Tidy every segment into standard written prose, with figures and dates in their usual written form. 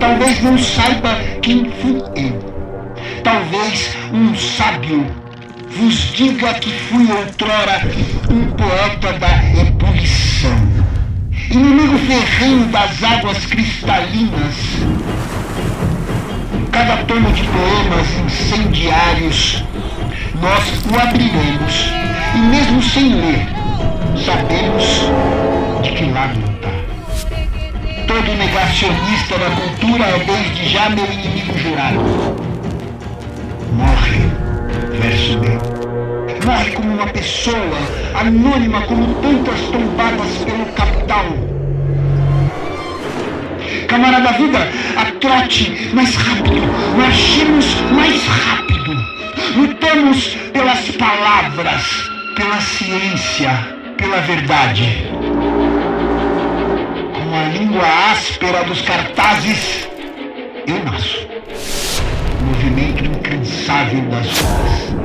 talvez não saiba quem fui eu. Talvez um sábio vos diga que fui outrora um poeta da ebulição, inimigo ferrenho das águas cristalinas. Cada tomo de poemas incendiários nós o abriremos, e mesmo sem ler, sabemos de que lado lutar. Todo negacionista da cultura é desde já meu inimigo jurado. Morre, verso meu. Morre como uma pessoa, anônima como tantas tombadas pelo capital. Camarada vida, a trote mais rápido, marchemos mais rápido. Lutamos pelas palavras, pela ciência, pela verdade. Com a língua áspera dos cartazes, eu nasço. Movimento incansável das ruas.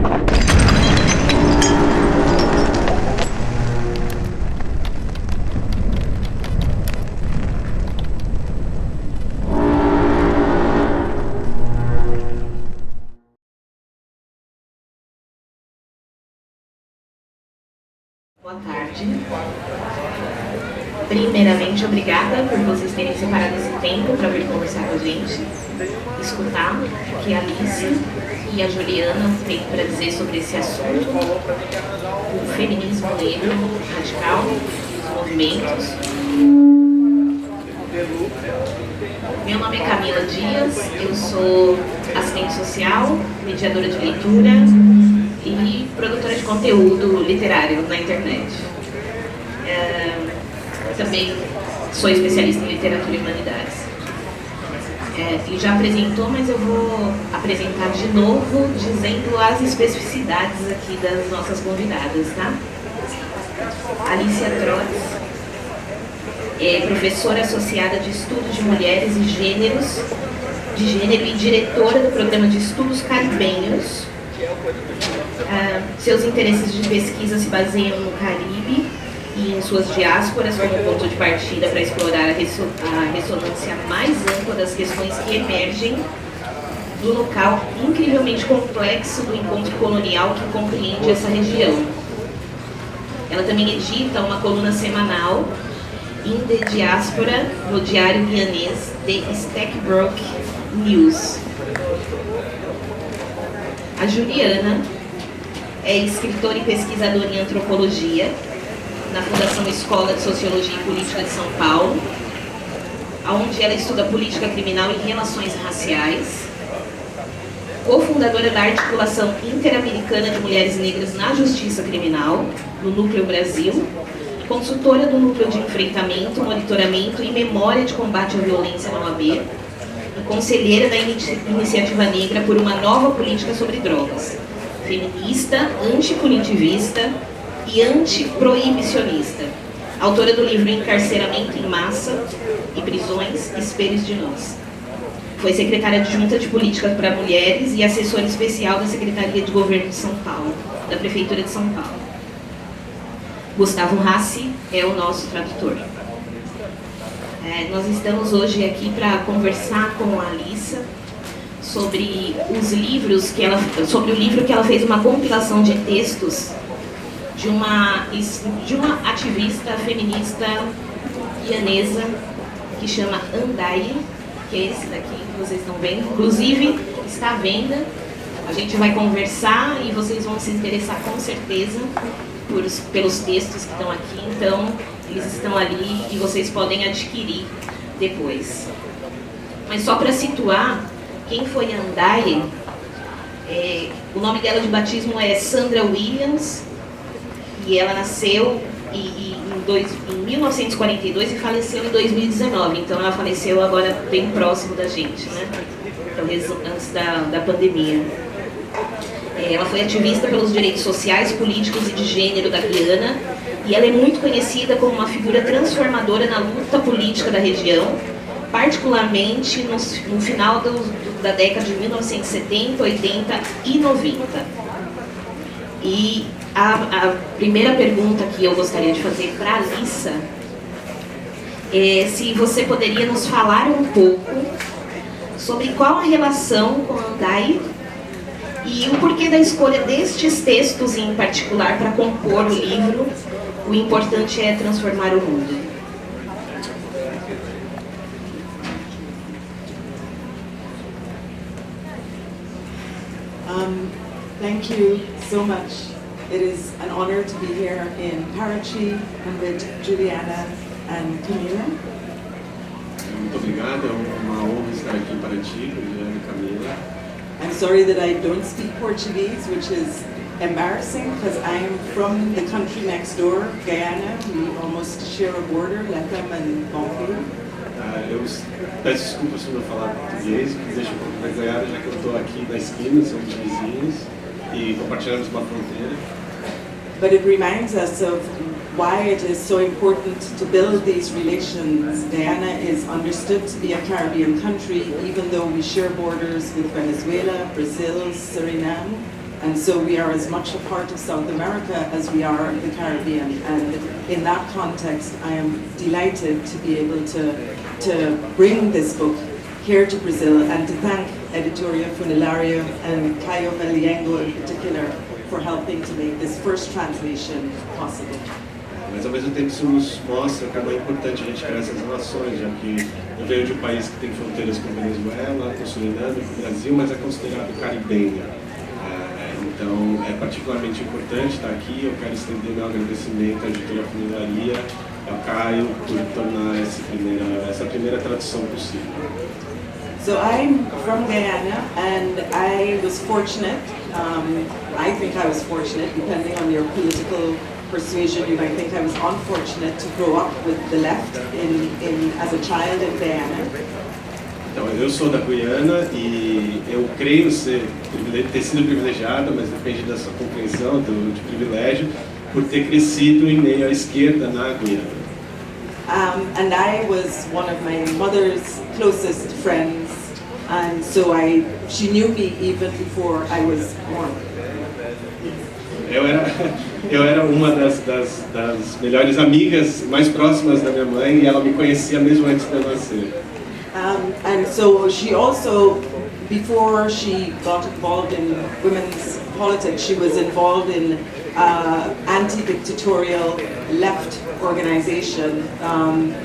Boa tarde. Primeiramente, obrigada por vocês terem separado esse tempo para vir conversar com a gente, escutar o que a Alice e a Juliana têm para dizer sobre esse assunto, o feminismo negro radical e os movimentos. Meu nome é Camila Dias, eu sou assistente social, mediadora de leitura e produtora de conteúdo literário na internet. Também sou especialista em literatura e humanidades. Ele já apresentou, mas eu vou apresentar de novo, dizendo as especificidades aqui das nossas convidadas, tá? Alicia Trotz é professora associada de Estudos de Mulheres e Gêneros, de Gênero e diretora do Programa de Estudos Caribenhos. Seus interesses de pesquisa se baseiam no Caribe e em suas diásporas como ponto de partida para explorar a ressonância mais ampla das questões que emergem do local incrivelmente complexo do encontro colonial que compreende essa região. Ela também edita uma coluna semanal In the Diaspora no diário guianês The Steckbrook News. A Juliana é escritora e pesquisadora em antropologia na Fundação Escola de Sociologia e Política de São Paulo, onde ela estuda política criminal e relações raciais, cofundadora da Articulação Interamericana de Mulheres Negras na Justiça Criminal, no Núcleo Brasil, consultora do Núcleo de Enfrentamento, Monitoramento e Memória de Combate à Violência na OAB, e conselheira da Iniciativa Negra por uma Nova Política sobre Drogas, feminista, antipunitivista e antiproibicionista, autora do livro Encarceramento em Massa e Prisões, Espelhos de Nós. Foi secretária adjunta de Política para Mulheres e assessora especial da Secretaria de Governo de São Paulo, da Prefeitura de São Paulo. Gustavo Rassi é o nosso tradutor. Nós estamos hoje aqui para conversar com a Alissa sobre os livros sobre o livro que ela fez uma compilação de textos de uma ativista feminista guianesa que chama Andaye, que é esse daqui que vocês estão vendo. Inclusive, está à venda. A gente vai conversar e vocês vão se interessar com certeza pelos textos que estão aqui. Então, eles estão ali e vocês podem adquirir depois. Mas só para situar, quem foi a Andaye, o nome dela de batismo é Sandra Williams, e ela nasceu em 1942 e faleceu em 2019, então ela faleceu agora bem próximo da gente, né? Talvez antes da pandemia. Ela foi ativista pelos direitos sociais, políticos e de gênero da Guiana, e ela é muito conhecida como uma figura transformadora na luta política da região, particularmente no final da década de 1970, 80 e 90. E a primeira pergunta que eu gostaria de fazer para a Alissa é se você poderia nos falar um pouco sobre qual a relação com Andai e o porquê da escolha destes textos em particular para compor o livro O Importante é Transformar o Mundo. Thank you so much. It is an honor to be here in Parachi and with Juliana and Camila. Muito obrigado, é uma honra estar aqui em Paraty com Juliana e Camila. I'm sorry that I don't speak Portuguese, which is embarrassing because I am from the country next door, Guyana. We almost share a border, Lethem and Bonfim. Eu peço desculpas por não falar português, porque deixo um pouco mais ganhar, já que eu estou aqui na esquina, somos vizinhos e compartilhamos uma fronteira. But it reminds us of why it is so important to build these relations. Guyana is understood to be a Caribbean country, even though we share borders with Venezuela, Brazil, Suriname, and so we are as much a part of South America as we are the Caribbean. And in that context, I am delighted to be able to bring this book here to Brazil and to thank Editoria Funelaria and Caio Valiengo in particular for helping to make this first translation possible. Mas ao mesmo tempo isso nos mostra como é importante a gente criar essas relações, já que eu venho de um país que tem fronteiras com Venezuela, com Suriname, com o Brasil, mas é considerado caribenho. Então é particularmente importante estar aqui. Eu quero estender meu agradecimento à editora Funelaria, ao Caio, por tornar essa primeira tradução possível. So I'm from Guyana, and I was fortunate, I think I was fortunate, depending on your political persuasion, you might think I was unfortunate to grow up with the left as a child in Guyana. Então, eu sou da Guiana e eu creio ter sido privilegiado, mas depende da sua compreensão de privilégio, por ter crescido em meio à esquerda na Guiana. And I was one of my mother's closest friends, and so she knew me even before I was born. Eu era uma das melhores amigas mais próximas da minha mãe e ela me conhecia mesmo antes de eu nascer. And so she also, before she got involved in women's politics, she was involved in anti-dictatorial left organization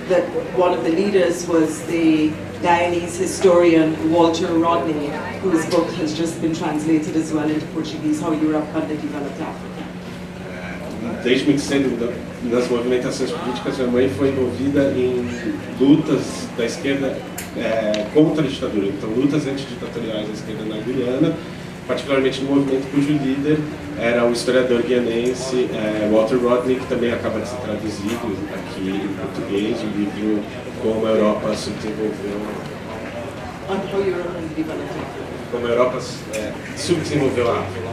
that one of the leaders was the Guyanese historian Walter Rodney, whose book has just been translated as well into Portuguese, How Europe Underdeveloped Africa. Desde muito cedo, nas movimentações políticas, minha mãe foi envolvida em lutas da esquerda contra a ditadura, então lutas antiditatoriais da esquerda na Guiana, particularmente no movimento cujo líder era o historiador guianense Walter Rodney, que também acaba de ser traduzido aqui em português, o livro Como a Europa subdesenvolveu. Como a Europa subdesenvolveu a África.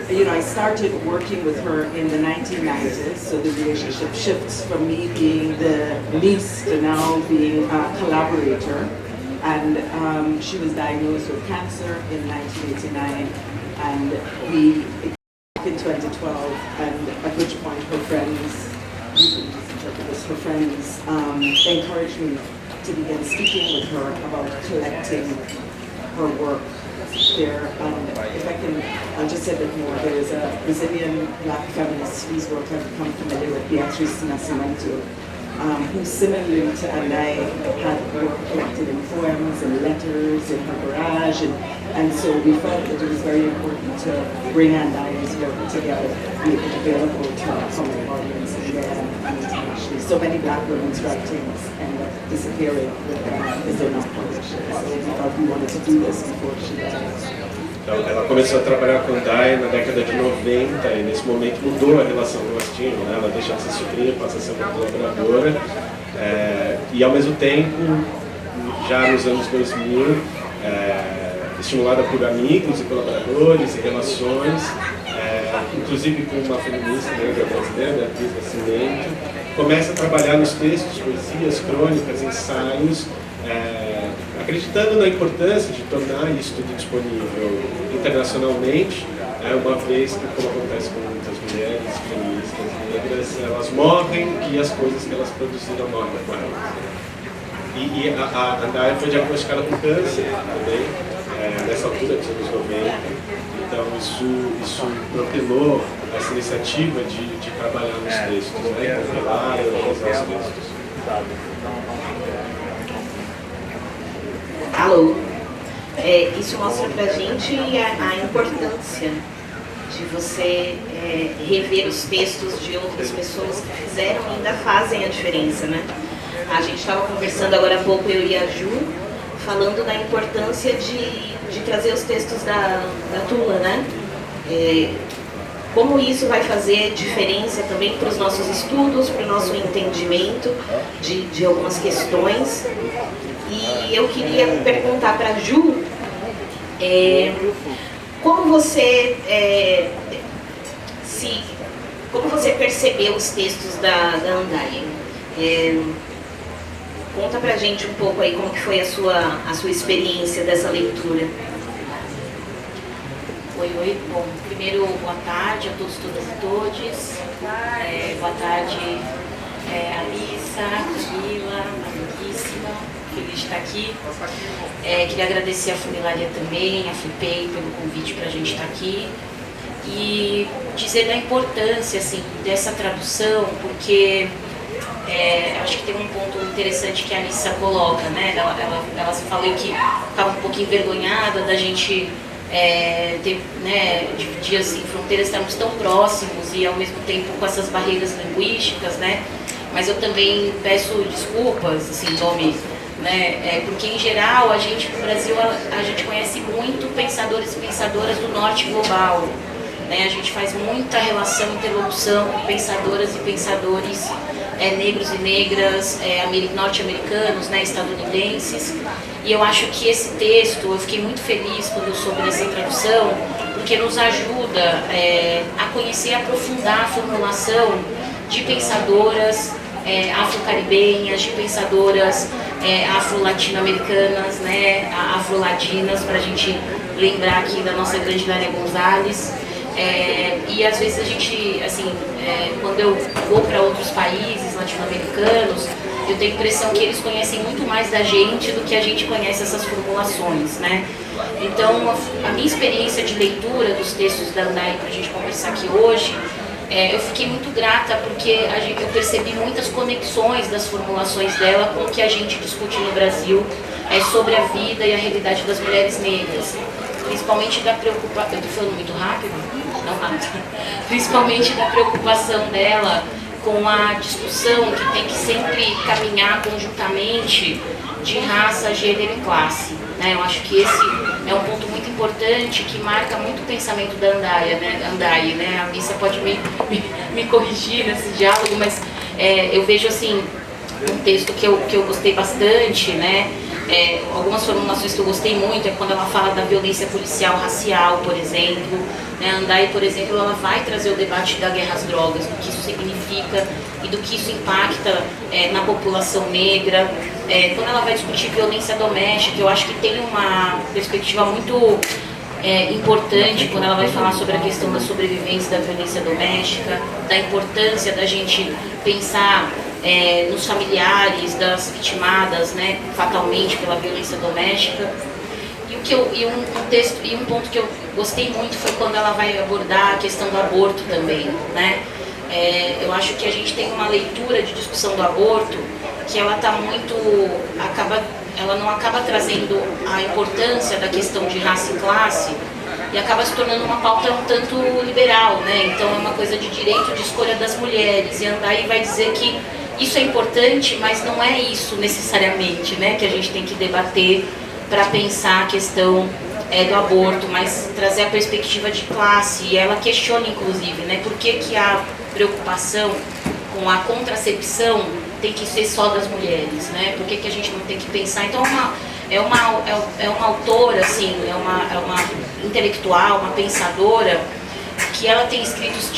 I started working with her in the 1990s, so the relationship shifts from me being the niece to now being a collaborator. And she was diagnosed with cancer in 1989, and we in 2012, and at which point her friends encouraged me to begin speaking with her about collecting her work there. If I can, I'll just say a bit more. There is a Brazilian black feminist whose work I've become familiar with, Beatriz Nascimento, who similarly to Andai had work collected in poems and letters in her garage, and so we felt that it was very important to bring Andai's work together, make it available to a common audience in Guyana and internationally. So many black women's writings end up disappearing with them because they're not published. So we thought we wanted to do this before she died. Então, ela começou a trabalhar com Andai na década de 90 e nesse momento mudou a relação que elas tinham, né? Ela deixa de ser sobrinha, passa a ser uma colaboradora e ao mesmo tempo, já nos anos 2000, estimulada por amigos e colaboradores e relações, inclusive com uma feminista negra brasileira, Beatriz Nascimento, começa a trabalhar nos textos, poesias, crônicas, ensaios, acreditando na importância de tornar isso tudo disponível internacionalmente, uma vez que, como acontece com muitas mulheres feministas negras, elas morrem e as coisas que elas produziram morrem com elas. E a Andai foi diagnosticada com câncer também, nessa altura dos anos 90. Então isso propelou essa iniciativa de trabalhar nos textos, né? Compilar e organizar os textos. Alô? Isso mostra pra gente a importância de você rever os textos de outras pessoas que fizeram e ainda fazem a diferença, né? A gente estava conversando agora há pouco, eu e a Ju, falando da importância de trazer os textos da Tula, né? Como isso vai fazer diferença também para os nossos estudos, para o nosso entendimento de algumas questões. E eu queria perguntar para a Ju, como você percebeu os textos da Andai? Conta pra gente um pouco aí como que foi a sua experiência dessa leitura. Oi. Bom, primeiro, boa tarde a todos, todas e todes. Boa tarde, Alissa, Camila, amiguíssima, feliz de estar aqui. Queria agradecer a Funilaria também, a Flipei, pelo convite para a gente estar aqui. E dizer da importância, assim, dessa tradução, porque acho que tem um ponto interessante que a Alissa coloca, né? Ela falou que estava um pouco envergonhada da gente dividir assim, fronteiras, estarmos tão próximos e ao mesmo tempo com essas barreiras linguísticas, né? Mas eu também peço desculpas, assim, nome, né? Porque em geral a gente no Brasil a gente conhece muito pensadores e pensadoras do norte global, né? A gente faz muita relação, interlocução com pensadoras e pensadores negros e negras, norte-americanos, né, estadunidenses. E eu acho que esse texto, eu fiquei muito feliz quando eu soube dessa tradução, porque nos ajuda a conhecer e aprofundar a formulação de pensadoras afro-caribenhas, de pensadoras afro-latino-americanas, né, afro-latinas, para a gente lembrar aqui da nossa grande Dália Gonzalez. E às vezes a gente, assim, quando eu vou para outros países latino-americanos, eu tenho a impressão que eles conhecem muito mais da gente do que a gente conhece essas formulações, né? Então, a minha experiência de leitura dos textos da Andai para a gente conversar aqui hoje, eu fiquei muito grata porque eu percebi muitas conexões das formulações dela com o que a gente discute no Brasil sobre a vida e a realidade das mulheres negras. Principalmente da preocupação, eu estou falando muito rápido? Não rápido. Principalmente da preocupação dela com a discussão que tem que sempre caminhar conjuntamente de raça, gênero e classe, né? Eu acho que esse é um ponto muito importante que marca muito o pensamento da Andai, né? A Alissa pode me corrigir nesse diálogo, mas eu vejo assim um texto que eu gostei bastante, né? Algumas formulações que eu gostei muito é quando ela fala da violência policial racial, por exemplo. Né? Andai, por exemplo, ela vai trazer o debate da guerra às drogas, do que isso significa e do que isso impacta na população negra. Quando ela vai discutir violência doméstica, eu acho que tem uma perspectiva muito importante quando ela vai falar sobre a questão da sobrevivência da violência doméstica, da importância da gente pensar nos familiares das vitimadas, né, fatalmente pela violência doméstica. E um ponto que eu gostei muito foi quando ela vai abordar a questão do aborto também, né? Eu acho que a gente tem uma leitura de discussão do aborto que ela tá ela não acaba trazendo a importância da questão de raça e classe e acaba se tornando uma pauta um tanto liberal, né? Então é uma coisa de direito de escolha das mulheres, e Andai vai dizer que isso é importante, mas não é isso necessariamente, né, que a gente tem que debater para pensar a questão do aborto, mas trazer a perspectiva de classe. E ela questiona, inclusive, né, por que a preocupação com a contracepção tem que ser só das mulheres, né? Por que a gente não tem que pensar? Então é uma autora, assim, é uma intelectual, uma pensadora, que ela tem escritos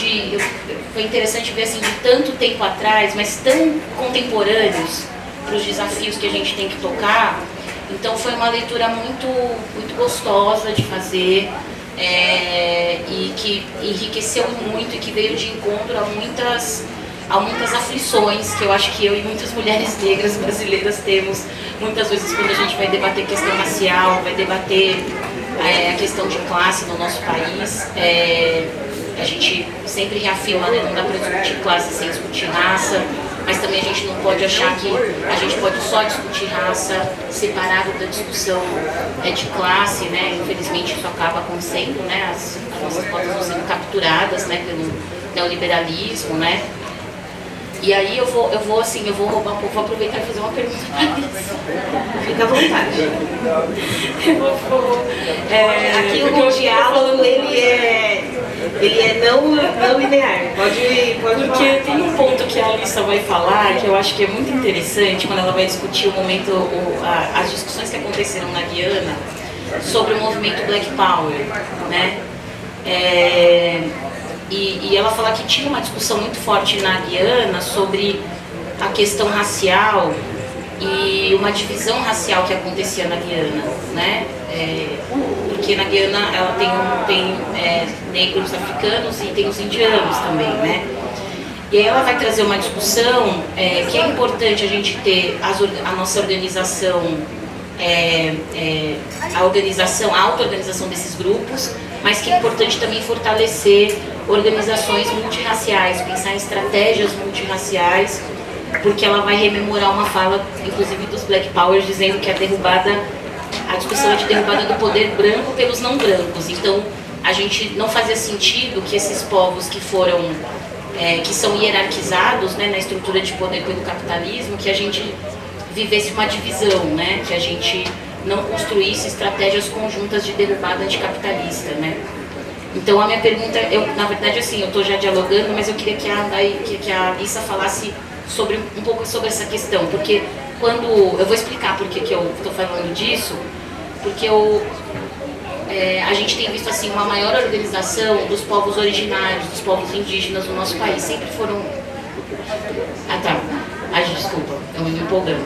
foi interessante ver assim, de tanto tempo atrás, mas tão contemporâneos para os desafios que a gente tem que tocar. Então foi uma leitura muito, muito gostosa de fazer, e que enriqueceu muito e que veio de encontro a muitas há muitas aflições que eu acho que eu e muitas mulheres negras brasileiras temos, muitas vezes quando a gente vai debater questão racial, vai debater a questão de classe no nosso país. A gente sempre reafirma, né, não dá para discutir classe sem discutir raça, mas também a gente não pode achar que a gente pode só discutir raça separado da discussão de classe, né? Infelizmente isso acaba acontecendo, né? As nossas cotas estão sendo capturadas, né, pelo neoliberalismo, né? E aí eu vou roubar um pouco, vou aproveitar e fazer uma pergunta para eles. Fica à vontade. Aqui o diálogo ele é não linear. Pode Porque tem um ponto que a Alissa vai falar que eu acho que é muito interessante quando ela vai discutir o momento, as discussões que aconteceram na Guiana sobre o movimento Black Power, né? E ela fala que tinha uma discussão muito forte na Guiana sobre a questão racial e uma divisão racial que acontecia na Guiana, né? Porque na Guiana ela tem negros africanos e tem os indianos também, né? E aí ela vai trazer uma discussão que é importante a gente ter a nossa organização, a auto-organização desses grupos, mas que é importante também fortalecer organizações multirraciais, pensar em estratégias multirraciais, porque ela vai rememorar uma fala, inclusive dos Black Powers, dizendo que a discussão é de derrubada do poder branco pelos não brancos. Então, a gente não fazia sentido que esses povos que são hierarquizados, né, na estrutura de poder pelo capitalismo, que a gente vivesse uma divisão, né, que a gente não construísse estratégias conjuntas de derrubada anticapitalista, né. Então a minha pergunta, na verdade assim, eu estou já dialogando, mas eu queria que a Alissa falasse um pouco sobre essa questão, porque eu vou explicar por que eu estou falando disso, porque a gente tem visto assim uma maior organização dos povos originários, dos povos indígenas no nosso país, sempre foram... desculpa, eu me empolgando.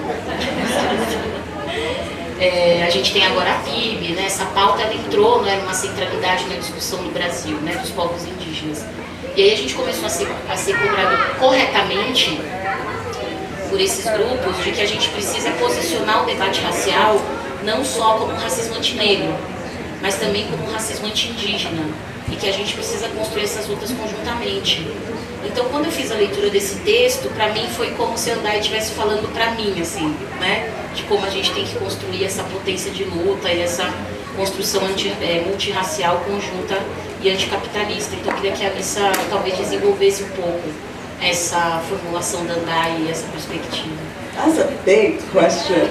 A gente tem agora a PIB, né? Essa pauta ela entrou, né, numa centralidade na discussão no Brasil, né, dos povos indígenas. E aí a gente começou a ser cobrado corretamente por esses grupos de que a gente precisa posicionar o debate racial não só como um racismo antinegro, mas também como um racismo anti-indígena, e que a gente precisa construir essas lutas conjuntamente. Então, quando eu fiz a leitura desse texto, para mim foi como se a Andai estivesse falando para mim, assim, né? De como a gente tem que construir essa potência de luta e essa construção multirracial conjunta e anticapitalista. Então, eu queria que a Alissa talvez desenvolvesse um pouco essa formulação da Andai e essa perspectiva. That's a big question.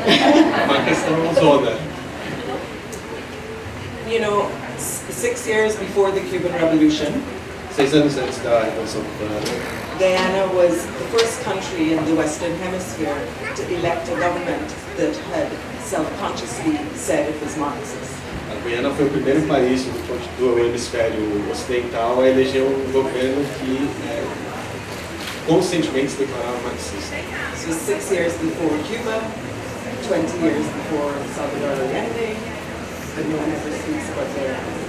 Uma questão zona. You know, 6 years before the Cuban Revolution, 6 anos antes da Revolução Cubana, Guyana was the first country in the Western Hemisphere to elect a government that had self-consciously said it was Marxist. a Guiana foi o primeiro país do hemisfério ocidental a eleger um governo que conscientemente se declarava marxista. This was 6 years before Cuba, 20 years before Salvador Allende, but no one ever speaks about Guyana.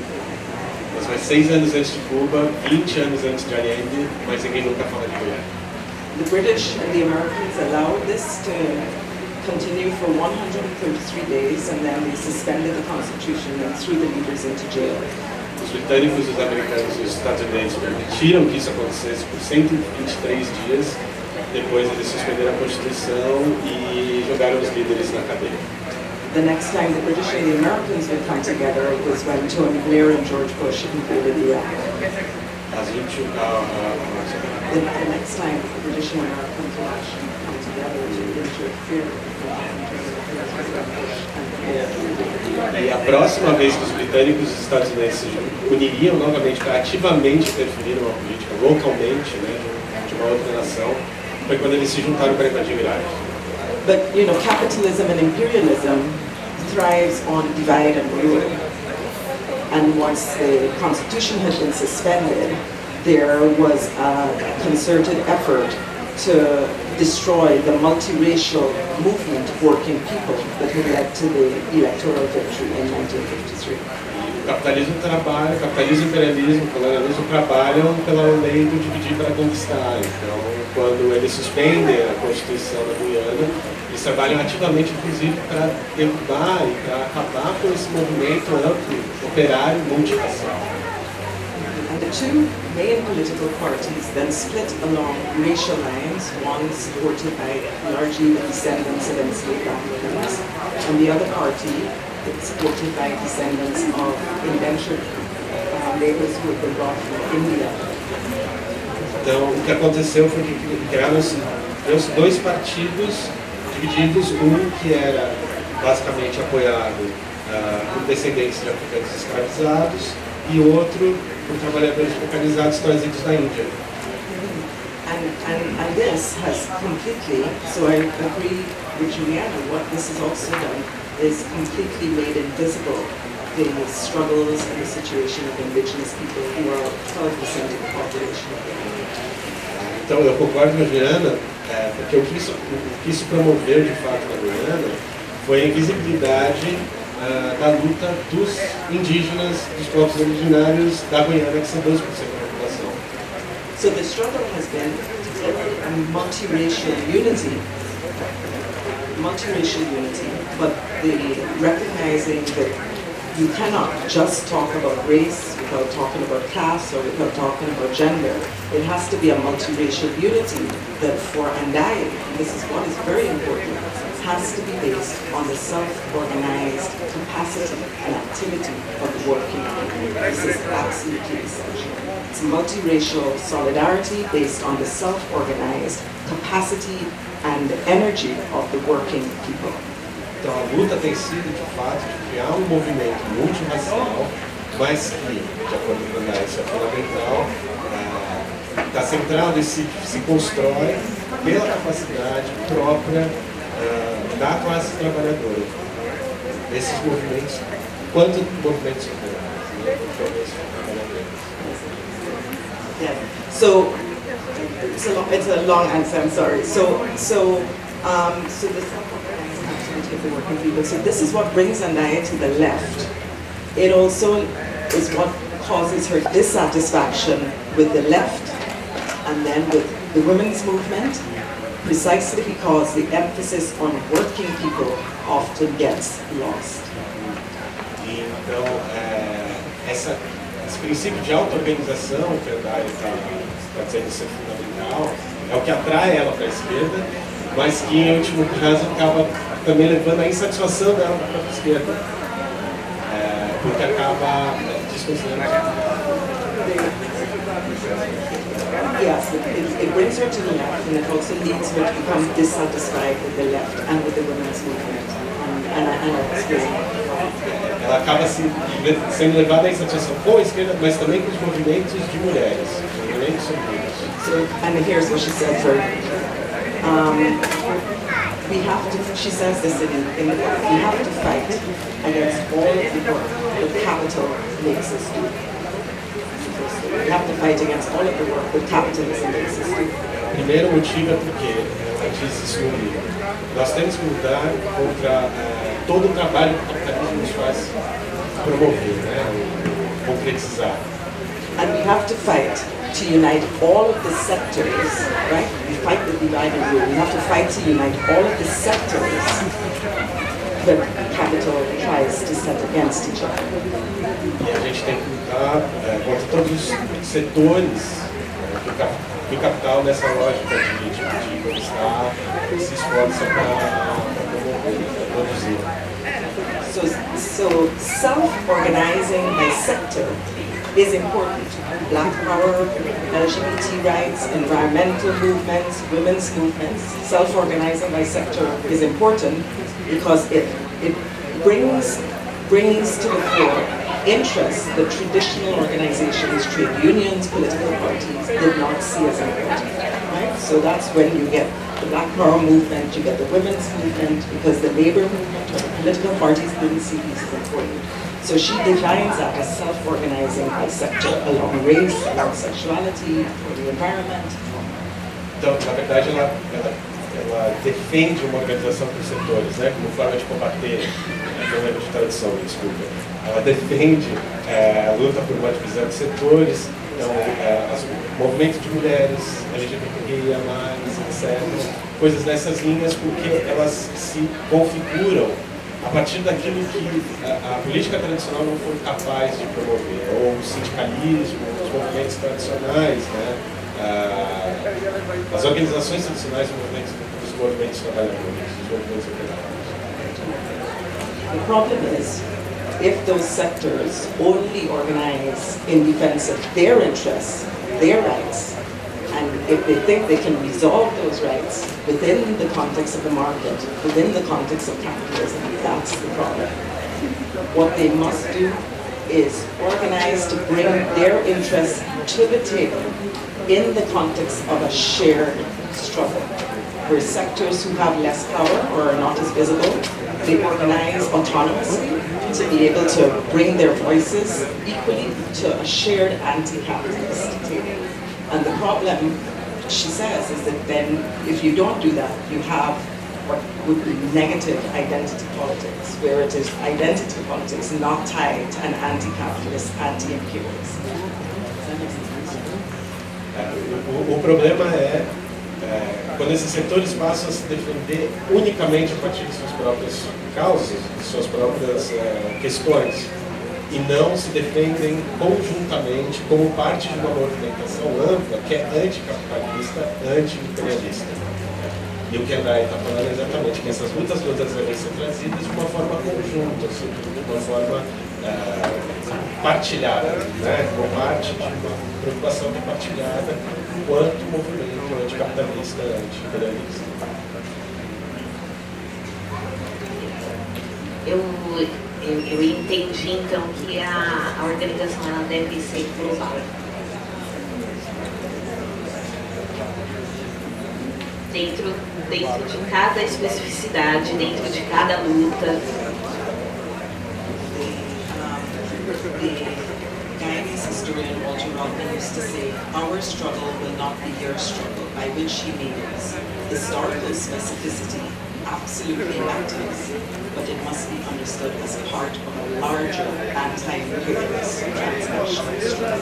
Mas foi 6 anos antes de Cuba, 20 anos antes de Allende, mas ninguém nunca fala de Guiana. The British and the Americans allowed this to continue for 133 days, and then they suspended the Constitution and threw the leaders into jail. Os britânicos, os americanos e os estadunidenses permitiram que isso acontecesse por 123 dias, depois eles suspenderam a Constituição e jogaram os líderes na cadeia. The next time the British and the Americans would come together was when Tony Blair and George Bush invaded Iraq. The next time the British and Americans would actually come together to interfere E a próxima vez que os britânicos e os Estados Unidos se uniriam novamente para ativamente interferir numa política localmente, né, de uma outra nação, foi quando eles se juntaram para invadir o Iraque. But, you know, capitalism and imperialism thrives on divide and rule. And once the Constitution had been suspended, there was a concerted effort to destroy the multiracial movement of working people that had led to the electoral victory in 1953. O capitalismo e o imperialismo, o colonialismo trabalham pela lei do dividir para conquistar. Então, quando eles suspendem a Constituição da Guiana, eles trabalham ativamente, inclusive, para derrubar e para acabar com esse movimento amplo, operário, multirracial. And the two main political parties then split along racial lines, one supported by largely descendants of enslaved Africans, and the other party supported by descendants of indentured laborers who had been brought from India. Então, o que aconteceu foi que criaram-se dois partidos divididos, um que era basicamente apoiado por descendentes de africanos escravizados e outro por trabalhadores precarizados trazidos da Índia. And this has completely, so I agree with Juliana, what this has also done is completely made invisible the struggles and the situation of indigenous people who are 12% of the population of the island. Então, eu concordo com a Juliana, porque o que isso promoveu de fato na Guiana foi a invisibilidade da luta dos indígenas, dos povos originários da Guiana, que são 12% da população. So the struggle has been a multiracial unity, but the recognizing that you cannot just talk about race without talking about class or without talking about gender. It has to be a multiracial unity that for Andai, and this is what is very important, has to be based on the self-organized capacity and activity of the working people. This is absolutely essential. It's multiracial solidarity based on the self-organized capacity and energy of the working people. Então a luta tem sido, de fato, de criar um movimento multirracial, mas que, de acordo com a isso é fundamental, está centrado e se constrói pela capacidade própria da classe trabalhadora. Esses movimentos, quanto movimentos Yeah. So it's a long answer. I'm sorry. So this. The working people. So this is what brings Andaya to the left. It also is what causes her dissatisfaction with the left and then with the women's movement, precisely because the emphasis on working people often gets lost. Então, esse princípio de auto-organização que a Andaya está dizendo ser fundamental é o que atrai ela para a esquerda, mas que em último caso acaba também levando à insatisfação dela para a esquerda, porque acaba desconsiderando. Yes, it brings her to the left, and it also leads her to become dissatisfied with the left and with the women's movement. Ela acaba sendo levada à insatisfação com a esquerda, mas também com os movimentos de mulheres, movimentos femininos. So, and here's what she says very we have to, she says this in the book, we have to fight against all of the work that capital makes us do. We have to fight against all of the work that capitalism makes us do. O primeiro motivo é porque, ela diz isso no livro, nós temos que lutar contra todo o trabalho que o capitalismo nos faz promover, concretizar. And we have to fight to unite all of the sectors, right? We fight the divide and rule. We have to fight to unite all of the sectors that capital tries to set against each other. E a gente tem que lutar contra todos os setores que o capital, nessa lógica de conquistar, se esforça para promover, para produzir. So self-organizing by sector is important. Black power, LGBT rights, environmental movements, women's movements, self-organizing by sector is important because it brings to the fore interests that traditional organizations, trade unions, political parties did not see as important. Right? So that's when you get the Black Power movement, you get the women's movement, because the labor movement or the political parties didn't see these as important. So she defines that as self-organizing by sector along race, along sexuality, for the environment. Então, na verdade, ela defende uma organização por setores, como forma de combater, não lembro de tradução, desculpa. Ela defende a luta por uma divisão de setores Então, movimento de mulheres, LGBTQIA+, etc. Coisas dessas linhas, porque elas se configuram a partir daquilo que a política tradicional não foi capaz de promover, ou o sindicalismo, os movimentos tradicionais, né? As organizações tradicionais dos movimentos trabalhadores, dos movimentos operários. The problem is, if those sectors only organize in defense of their interests, their rights, and if they think they can resolve those rights within the context of the market, within the context of capitalism, that's the problem. What they must do is organize to bring their interests to the table in the context of a shared struggle, where sectors who have less power or are not as visible, they organize autonomously to be able to bring their voices equally to a shared anti-capitalist table. And the problem, she says, is that then if you don't do that, you have what would be negative identity politics, where it is identity politics not tied to an anti-capitalist, anti-imperialist. O problema é quando esses setores passam a se defender unicamente a partir de suas próprias causas, de suas próprias questões, e não se defendem conjuntamente como parte de uma movimentação ampla que é anticapitalista, anti-imperialista. E o que a Andai está falando é exatamente que essas lutas todas devem ser trazidas de uma forma conjunta, de uma forma partilhada, né? Como parte de uma preocupação compartilhada enquanto movimento anticapitalista, anti-imperialista. Eu entendi então que a organização ela deve ser global. Dentro de cada especificidade, dentro de cada luta. The Guyanese historian Walter Rodney used to say, "Our struggle will not be your struggle," by which he means historical specificity absolutely matters, but it must be understood as part of a larger anti-imperialist transnational struggle.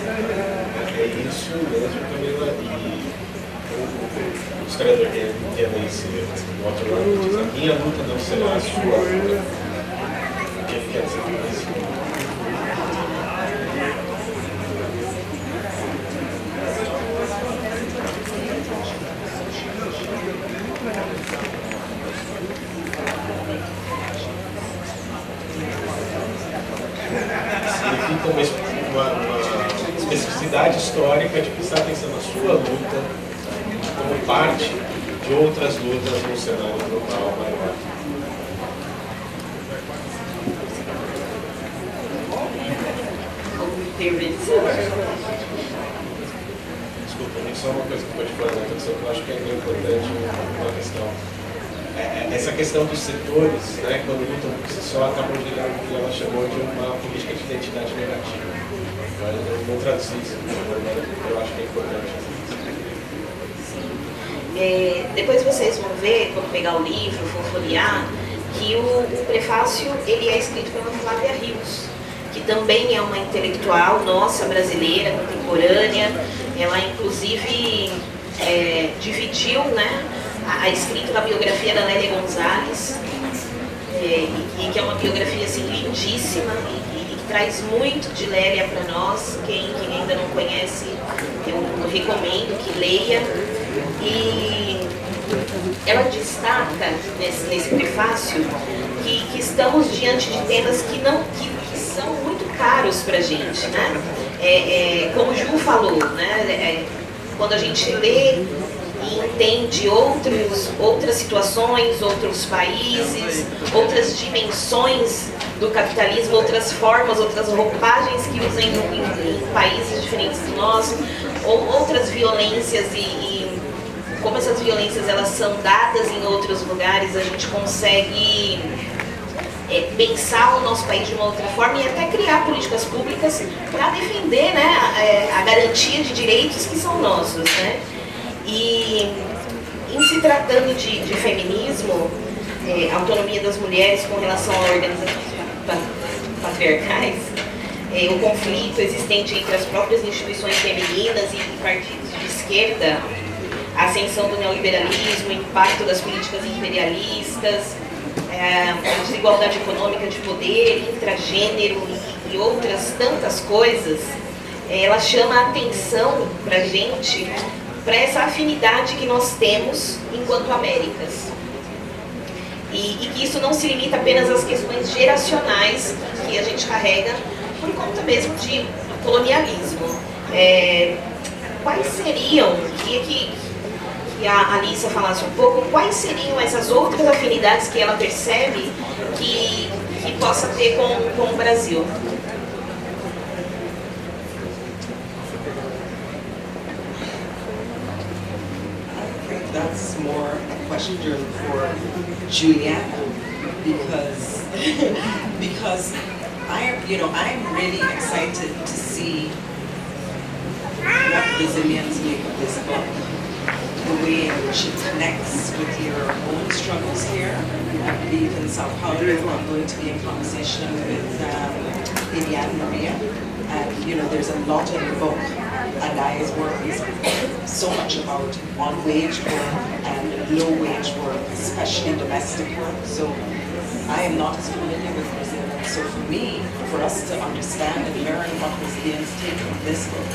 É isso mesmo, Camila, e o historiador vietnamese Walter Rodney diz: a minha luta não será a sua luta. O que ele quer dizer com isso? Significa uma especificidade histórica de prestar atenção na sua luta como parte de outras lutas num cenário global maior. Desculpa, só uma coisa que pode falar na introdução que eu acho que é bem importante, uma questão. Essa questão dos setores, né, quando lutam por si só, acabam gerando o que ela chamou de uma política de identidade negativa. Eu vou traduzir isso, eu acho que é importante. Depois vocês vão ver, quando pegar o livro, for folhear, que o prefácio ele é escrito pela Flávia Rios, que também é uma intelectual nossa, brasileira, contemporânea. Ela, inclusive, dividiu, né, a escrita da biografia da Lélia Gonzalez, e que é uma biografia assim, lindíssima e que traz muito de Lélia para nós. Quem ainda não conhece, eu recomendo que leia. E ela destaca nesse prefácio que estamos diante de temas que são muito caros para a gente, né? Como o Ju falou, né? Quando a gente lê e entende outras situações, outros países, outras dimensões do capitalismo, outras formas, outras roupagens que usam em países diferentes do nosso, ou outras violências e como essas violências elas são dadas em outros lugares, a gente consegue pensar o nosso país de uma outra forma e até criar políticas públicas para defender, né, a garantia de direitos que são nossos, né? E em se tratando de feminismo, autonomia das mulheres com relação a organizações patriarcais, o conflito existente entre as próprias instituições femininas e partidos de esquerda, a ascensão do neoliberalismo, o impacto das políticas imperialistas, a desigualdade econômica de poder, intragênero e outras tantas coisas, ela chama a atenção para a gente, para essa afinidade que nós temos enquanto Américas. E que isso não se limita apenas às questões geracionais que a gente carrega por conta mesmo de colonialismo. Quais seriam, queria que a Alissa falasse um pouco, quais seriam essas outras afinidades que ela percebe que possa ter com o Brasil? That's more a question for Juliana, because I'm really excited to see what Brazilians make of this book, the way in which it connects with your own struggles here. I believe in Sao Paulo I'm going to be in conversation with Viviane Maria, and there's a lot in the book. Adaya's work is so much about on-wage work and low-wage work, especially domestic work. So I am not as familiar with Brazil. So for me, for us to understand and learn what Brazilians take from this book,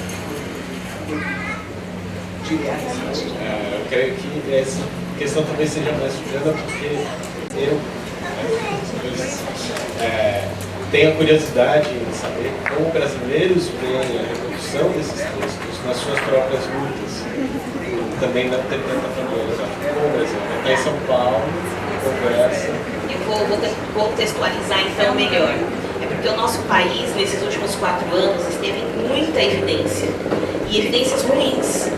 Juliana's question. Eu creio que essa questão talvez seja mais Juliana, porque eu tenho a curiosidade em saber como brasileiros veem a reprodução desses textos nas suas próprias lutas, também na tenta família, com o Brasil. Está em São Paulo, conversa. Eu vou contextualizar então melhor. É porque o nosso país, nesses últimos 4 anos, esteve em muita evidência, e evidências ruins.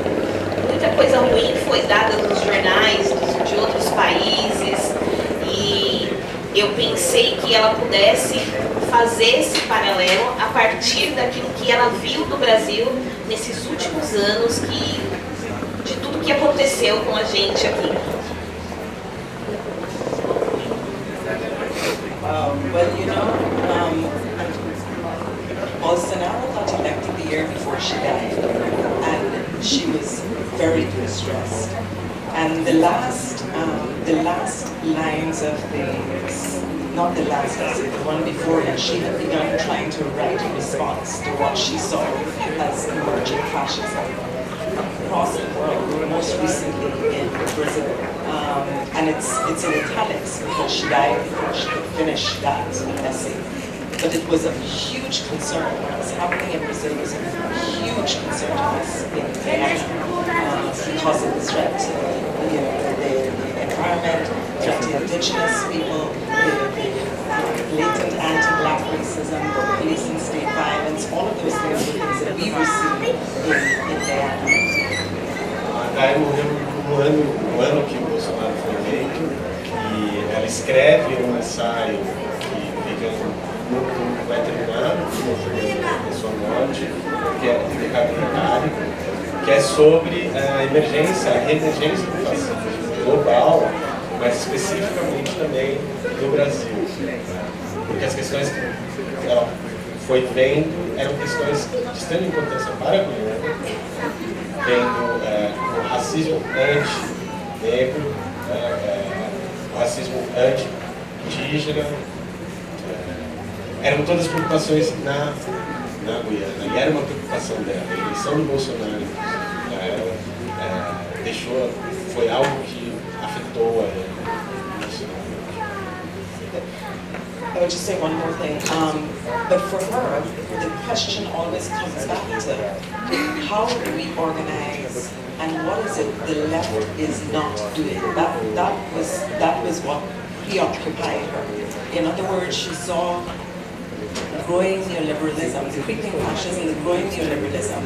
Muita coisa ruim foi dada nos jornais de outros países, e eu pensei que ela pudesse fazer esse paralelo a partir daquilo que ela viu do Brasil nesses últimos anos, de tudo que aconteceu com a gente aqui. Bolsonaro got elected the year before she died, and she was very distressed. And the last lines of not the last, the one before that, she had begun trying to write a response to what she saw as emerging fascism across the world, most recently in Brazil. And it's in italics because she died before she could finish that essay. But it was a huge concern. What was happening in Brazil was a huge concern to us in Guyana because of the threat to the environment, threat to indigenous people, the blatant anti-black racism, police and state violence, all of those things were things that we were seeing in Guyana. Daí morreu no ano que o Bolsonaro foi eleito, e ela escreve um ensaio que não vai terminar, a sua morte, que é Recado Precário, que é sobre a emergência, a reemergência do fascismo global, mas especificamente também no Brasil. Porque as questões que ela foi vendo eram questões de extrema importância para a Guiana, vendo o racismo anti-negro, o racismo anti-indígena. Eram todas preocupações na Guiana, e era uma preocupação dela. A eleição do Bolsonaro foi algo que afetou ela. I would just say one more thing. But for her, the question always comes back to how do we organize, and what is it the left is not doing? That was what preoccupied her. In other words, she saw growing neoliberalism, the creeping fascism, the growing neoliberalism.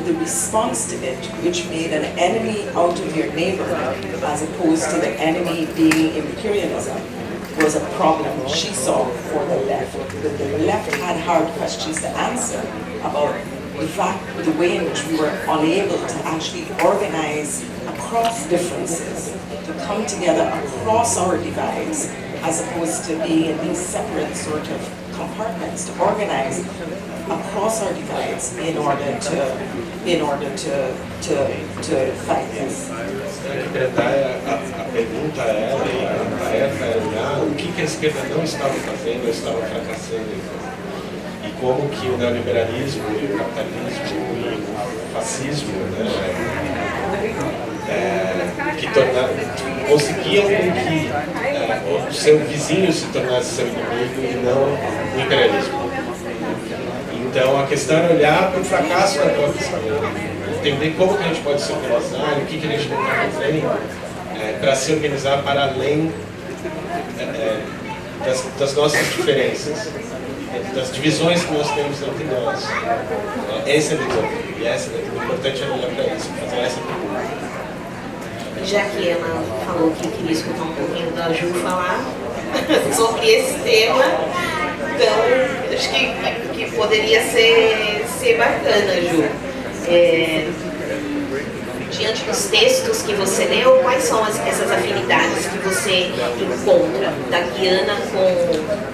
The response to it, which made an enemy out of your neighbor, as opposed to the enemy being imperialism, was a problem she saw for the left. The left had hard questions to answer about the way in which we were unable to actually organize across differences, to come together across our divides, as opposed to being in these separate sort of compartments to organize across our divides in order to fight this. A pergunta era, e a tarefa era olhar o que a esquerda não estava fazendo ou estava fracassando. E como que o neoliberalismo, e o capitalismo e o fascismo, conseguiam que o seu vizinho se tornasse seu inimigo e não o imperialismo. Então a questão é olhar para o fracasso da própria esquerda, entender como que a gente pode se organizar, o que a gente não está fazendo para se organizar para além das nossas diferenças, das divisões que nós temos entre nós. Esse é o desafio, e o importante é olhar para isso, fazer essa pergunta. Já que ela falou que queria escutar um pouquinho da Ju falar sobre esse tema, então acho que poderia ser bacana, Ju. Diante dos textos que você leu, quais são essas afinidades que você encontra da Guiana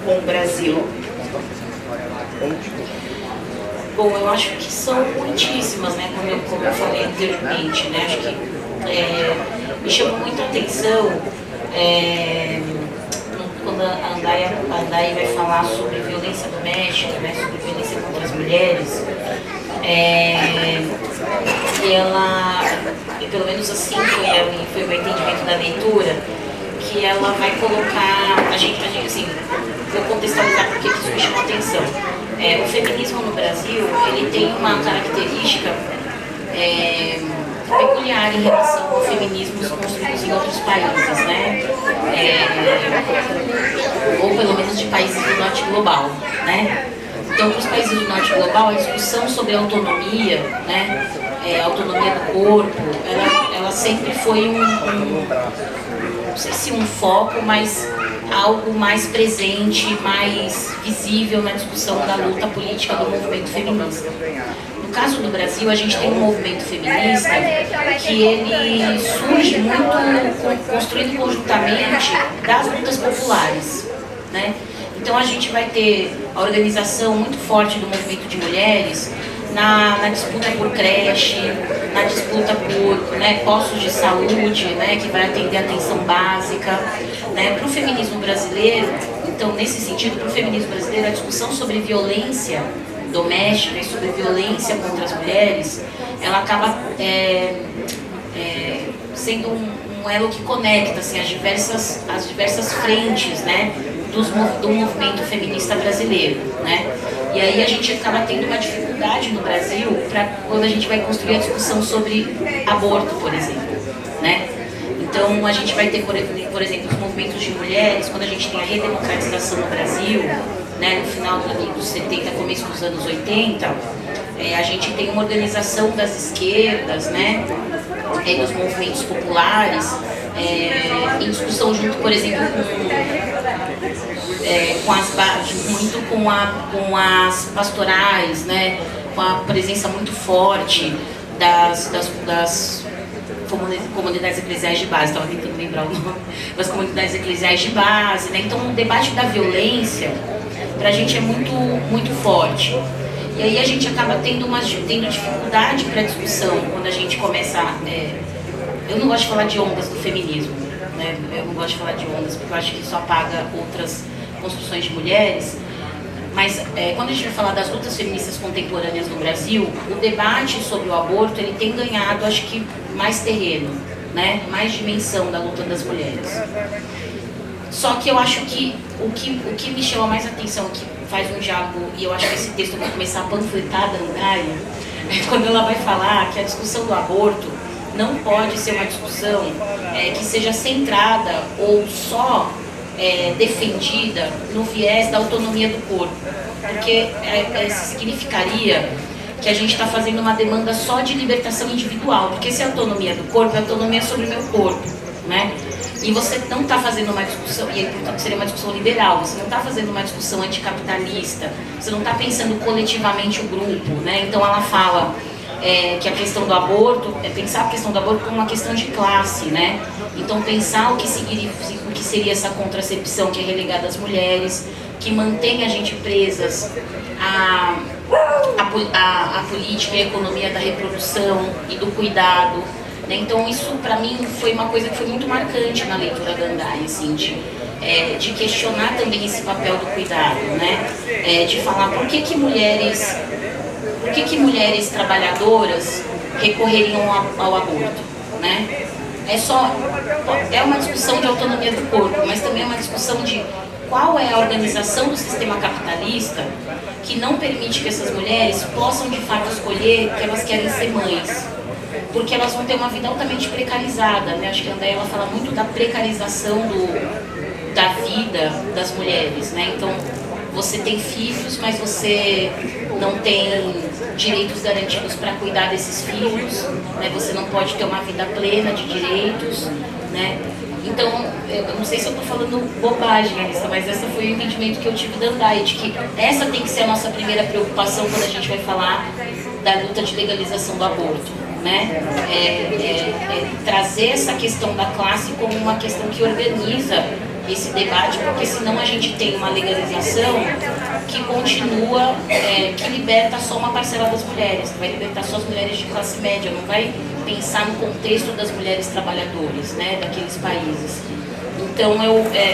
com o Brasil? Bom, eu acho que são muitíssimas, né? Como eu falei anteriormente, né? Acho que me chamou muita atenção quando a Andai vai falar sobre violência doméstica, né? Sobre violência contra as mulheres. E ela, pelo menos assim foi o meu entendimento da leitura, que ela vai colocar, a gente assim, vou contextualizar porque isso me chamou a atenção. O feminismo no Brasil, ele tem uma característica peculiar em relação ao feminismos construídos em outros países, né? Ou pelo menos de países do norte global, né? Então, para os países do norte global, a discussão sobre autonomia, né? Autonomia do corpo, ela sempre foi não sei se um foco, mas algo mais presente, mais visível na discussão da luta política do movimento feminista. No caso do Brasil, a gente tem um movimento feminista que ele surge muito construído conjuntamente das lutas populares, né? Então a gente vai ter a organização muito forte do movimento de mulheres na disputa por creche, na disputa por, né, postos de saúde, né, que vai atender a atenção básica, né? Para o feminismo brasileiro, então nesse sentido, para o feminismo brasileiro, a discussão sobre violência doméstica e sobre violência contra as mulheres, ela acaba sendo um elo que conecta assim, as diversas frentes, né, do movimento feminista brasileiro, né? E aí a gente acaba tendo uma dificuldade no Brasil para quando a gente vai construir a discussão sobre aborto, por exemplo, né? Então a gente vai ter, por exemplo, os movimentos de mulheres, quando a gente tem a redemocratização no Brasil, né, no final dos 70, começo dos anos 80, a gente tem uma organização das esquerdas, né, dos movimentos populares, em discussão junto, por exemplo, com as pastorais, né, com a presença muito forte das comunidades eclesiais de base, estava tentando lembrar o nome, das comunidades eclesiais de base, né? Então o debate da violência para a gente é muito, muito forte. E aí a gente acaba tendo dificuldade para a discussão quando a gente começa eu não gosto de falar de ondas do feminismo, né? Eu não gosto de falar de ondas porque eu acho que isso apaga outras construções de mulheres, mas quando a gente vai falar das lutas feministas contemporâneas no Brasil, o debate sobre o aborto ele tem ganhado, acho que, mais terreno, né? Mais dimensão da luta das mulheres. Só que eu acho que o que me chama mais atenção, que faz um diálogo, e eu acho que esse texto eu vou começar a panfletar da Andai, é quando ela vai falar que a discussão do aborto não pode ser uma discussão que seja centrada ou só defendida no viés da autonomia do corpo, porque significaria que a gente está fazendo uma demanda só de libertação individual, porque se é autonomia do corpo, é autonomia sobre o meu corpo, né? E você não está fazendo uma discussão, e portanto seria uma discussão liberal, você não está fazendo uma discussão anticapitalista, você não está pensando coletivamente o grupo, né? Então ela fala que a questão do aborto, pensar a questão do aborto como uma questão de classe, né? Então pensar o que seria essa contracepção que é relegada às mulheres, que mantém a gente presas à política e à economia da reprodução e do cuidado, né? Então isso para mim foi uma coisa que foi muito marcante na leitura da Andai, assim, de questionar também esse papel do cuidado, né? De falar por que mulheres trabalhadoras recorreriam ao aborto, né? É uma discussão de autonomia do corpo, mas também é uma discussão de qual é a organização do sistema capitalista que não permite que essas mulheres possam de fato escolher que elas querem ser mães, porque elas vão ter uma vida altamente precarizada, né? Acho que a Andai, ela fala muito da precarização da vida das mulheres, né? Então, você tem filhos, mas você não tem direitos garantidos para cuidar desses filhos, né? Você não pode ter uma vida plena de direitos, né? Então, eu não sei se eu estou falando bobagem, Alissa, mas esse foi o entendimento que eu tive da Andai, de que essa tem que ser a nossa primeira preocupação quando a gente vai falar da luta de legalização do aborto, né? Trazer essa questão da classe como uma questão que organiza esse debate, porque senão a gente tem uma legalização que continua, que liberta só uma parcela das mulheres, que vai libertar só as mulheres de classe média, não vai pensar no contexto das mulheres trabalhadoras, né, daqueles países. Então,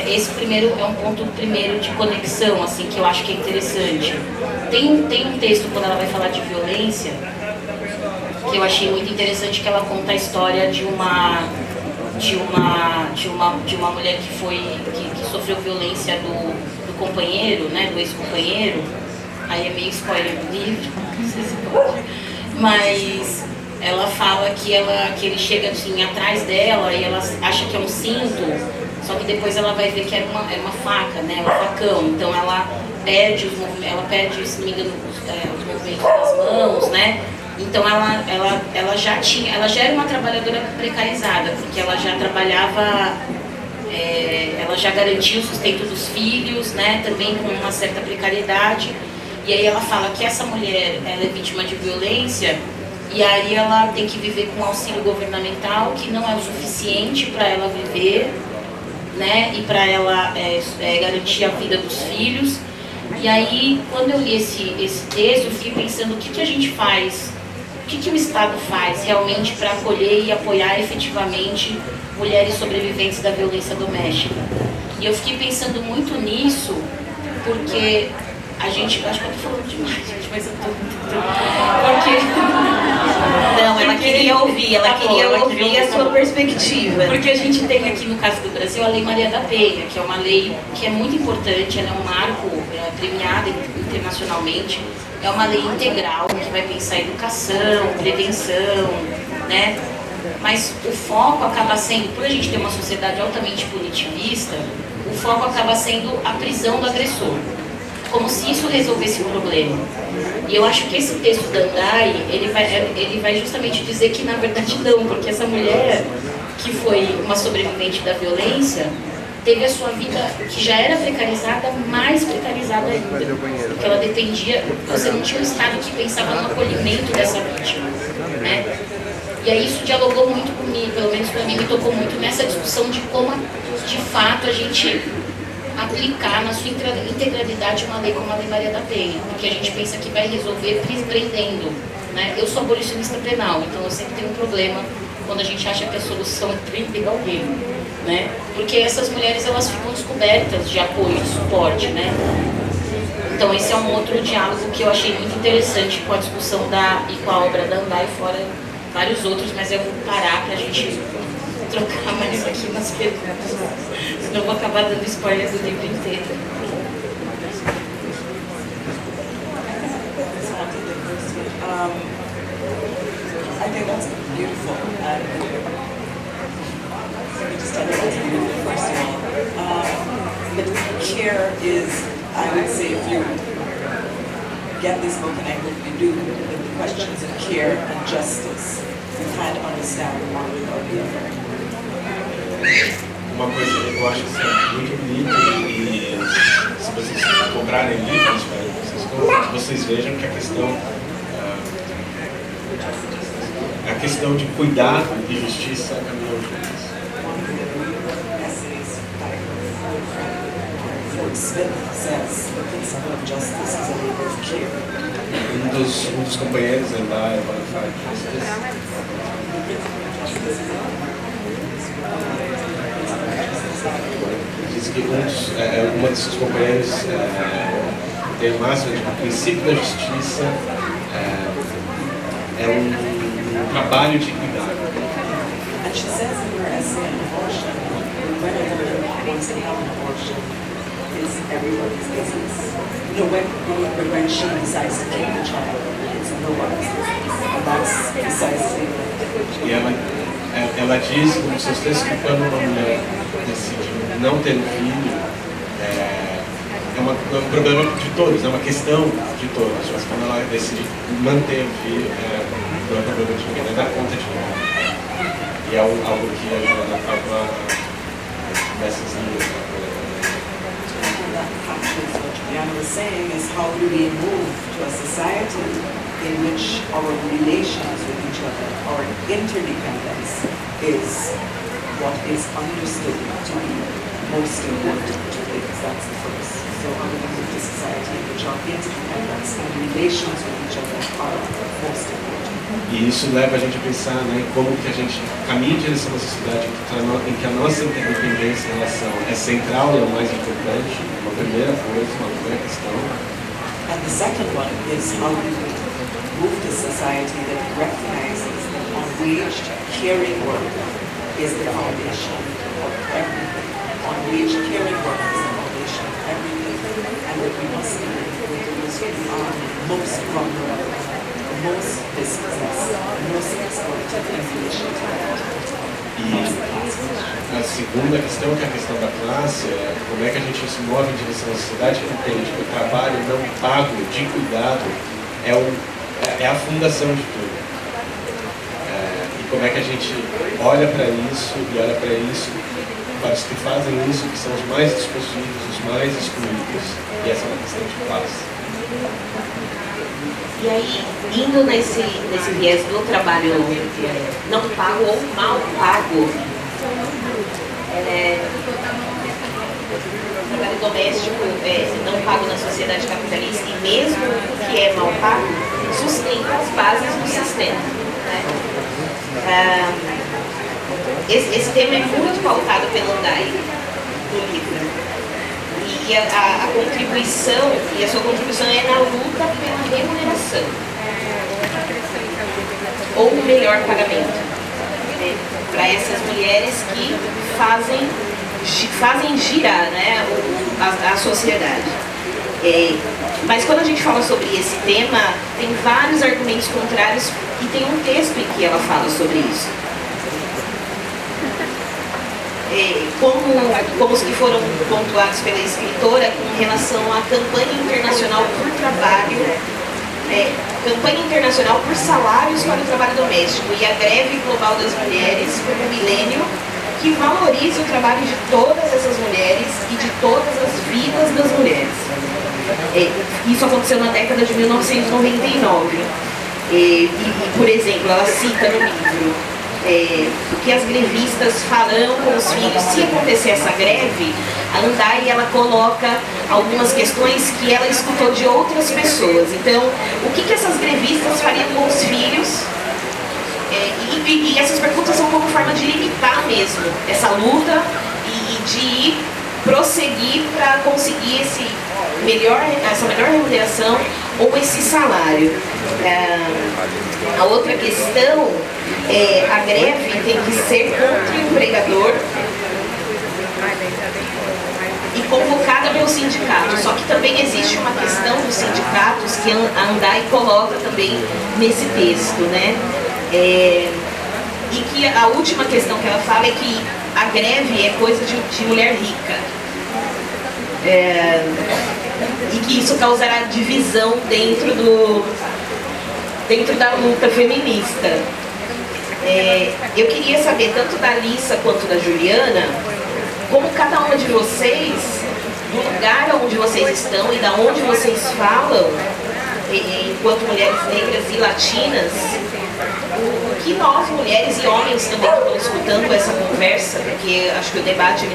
esse primeiro é um ponto primeiro de conexão, assim, que eu acho que é interessante. Tem um texto, quando ela vai falar de violência, que eu achei muito interessante, que ela conta a história de uma mulher que sofreu violência do companheiro, né, do ex-companheiro. Aí é meio spoiler do livro, não sei se pode. Mas ela fala que ele chega assim atrás dela e ela acha que é um cinto, só que depois ela vai ver que era uma faca, né, um facão. Então ela perde os movimentos, se não me engano, os movimentos das mãos, né? Então ela já era uma trabalhadora precarizada, porque ela já trabalhava, ela já garantia o sustento dos filhos, né, também com uma certa precariedade. E aí ela fala que essa mulher, ela é vítima de violência, e aí ela tem que viver com auxílio governamental, que não é o suficiente para ela viver, né, e para ela garantir a vida dos filhos. E aí, quando eu li esse texto, eu fiquei pensando o que a gente faz, o que o Estado faz realmente para acolher e apoiar efetivamente mulheres sobreviventes da violência doméstica. E eu fiquei pensando muito nisso, porque a gente, acho que eu estou falando demais, gente, mas eu estou porque... Não, ela queria ouvir a sua perspectiva. Porque a gente tem aqui no caso do Brasil a Lei Maria da Penha, que é uma lei que é muito importante, ela é um marco premiada internacionalmente, é uma lei integral que vai pensar educação, prevenção, né? Mas o foco acaba sendo, por a gente ter uma sociedade altamente punitivista, o foco acaba sendo a prisão do agressor, como se isso resolvesse o problema. E eu acho que esse texto da Andai, ele vai justamente dizer que na verdade não, porque essa mulher que foi uma sobrevivente da violência teve a sua vida, que já era precarizada, mais precarizada ainda, porque ela dependia, você não tinha um Estado que pensava no acolhimento dessa vítima, né? E aí isso dialogou muito comigo, pelo menos para mim me tocou muito nessa discussão de como de fato a gente aplicar na sua integralidade uma lei como a Lei Maria da Penha, porque a gente pensa que vai resolver prendendo, né? Eu sou abolicionista penal, então eu sempre tenho um problema quando a gente acha que a solução é prender alguém, né? Porque essas mulheres, elas ficam descobertas de apoio, de suporte, né? Então esse é um outro diálogo que eu achei muito interessante com a discussão e com a obra da Andai, fora vários outros, mas eu vou parar pra gente trocar mais aqui nas perguntas, senão eu vou acabar dando spoiler do livro inteiro. I think that's beautiful. Let me just tell you that's beautiful, first of all. But care is, I would say, if you get this book, and I hope you do, the questions of care and justice, you kind of understand one without the other. Uma coisa que eu acho que é muito bonito, e se vocês comprarem livros, que vocês vejam que a questão de cuidado e justiça caminham juntas. Adam Smith says the principle of justice is a labor of care. Um dos companheiros lá, diz que uma de seus companheiros tem a máxima de que o princípio da justiça é um trabalho de cuidado. And she says in her essay on abortion, when a woman wants to have an abortion, is everybody's business. You know, when she decides to keep the child, it's nobody's business. And that's precisely E ela diz nos seus textos que quando uma mulher decide não ter um filho, é um problema de todos, é uma questão de todos. Mas quando ela decide manter o filho, não é problema de ninguém, não é dar conta de ninguém. E é algo que a Joana estava nessas linhas. What Juliana was saying is, how do we move to a society in which our relations with each other, our interdependence, is what is understood to be most important, because that's the first. So how do we move to a society in which our interdependence and relations with each other are most important? E isso leva a gente a pensar, né, como que a gente caminha em direção a uma sociedade em que a nossa interdependência em relação é central e é o mais importante, uma primeira coisa, uma primeira questão. And the second one is how do we move to a society that recognizes that unwaged caring work is the foundation of everything. Unwaged caring work is the foundation of everything, and that we must be with those who are most vulnerable, most dispossessed, most exploited in relation to that. E a segunda questão, que é a questão da classe, é como é que a gente se move em direção à sociedade que entende que o trabalho não pago de cuidado é a fundação de tudo. E como é que a gente olha para isso e olha para isso, para os que fazem isso, que são os mais despossuídos, os mais excluídos, e essa é uma questão de classe. E aí, indo nesse viés do trabalho não pago ou mal pago, trabalho doméstico não pago na sociedade capitalista, e mesmo o que é mal pago, sustenta as bases do sistema. Né? Esse tema é muito pautado pelo Andai no livro. E a contribuição, e a sua contribuição é na luta pela remuneração, ou o melhor pagamento, né, para essas mulheres que fazem girar, né, a sociedade. Mas quando a gente fala sobre esse tema, tem vários argumentos contrários, e tem um texto em que ela fala sobre isso. Como os que foram pontuados pela escritora com relação à campanha internacional por trabalho, campanha internacional por salários para o trabalho doméstico e a greve global das mulheres por um milênio que valoriza o trabalho de todas essas mulheres e de todas as vidas das mulheres. Isso aconteceu na década de 1999. Por exemplo, ela cita no livro o que as grevistas farão com os filhos se acontecer essa greve. A Andai, ela coloca algumas questões que ela escutou de outras pessoas. Então, o que essas grevistas fariam com os filhos? E essas perguntas são como forma de limitar mesmo essa luta e de prosseguir para conseguir essa melhor remuneração ou esse salário. A outra questão a greve tem que ser contra o empregador e convocada pelo sindicato. Só que também existe uma questão dos sindicatos que a Andai coloca também nesse texto, né? E que a última questão que ela fala é que a greve é coisa de mulher rica. E que isso causará divisão dentro da luta feminista. Eu queria saber, tanto da Alissa quanto da Juliana, como cada uma de vocês, do lugar onde vocês estão e da onde vocês falam, enquanto mulheres negras e latinas, o que nós, mulheres e homens também que estão escutando essa conversa, porque acho que o debate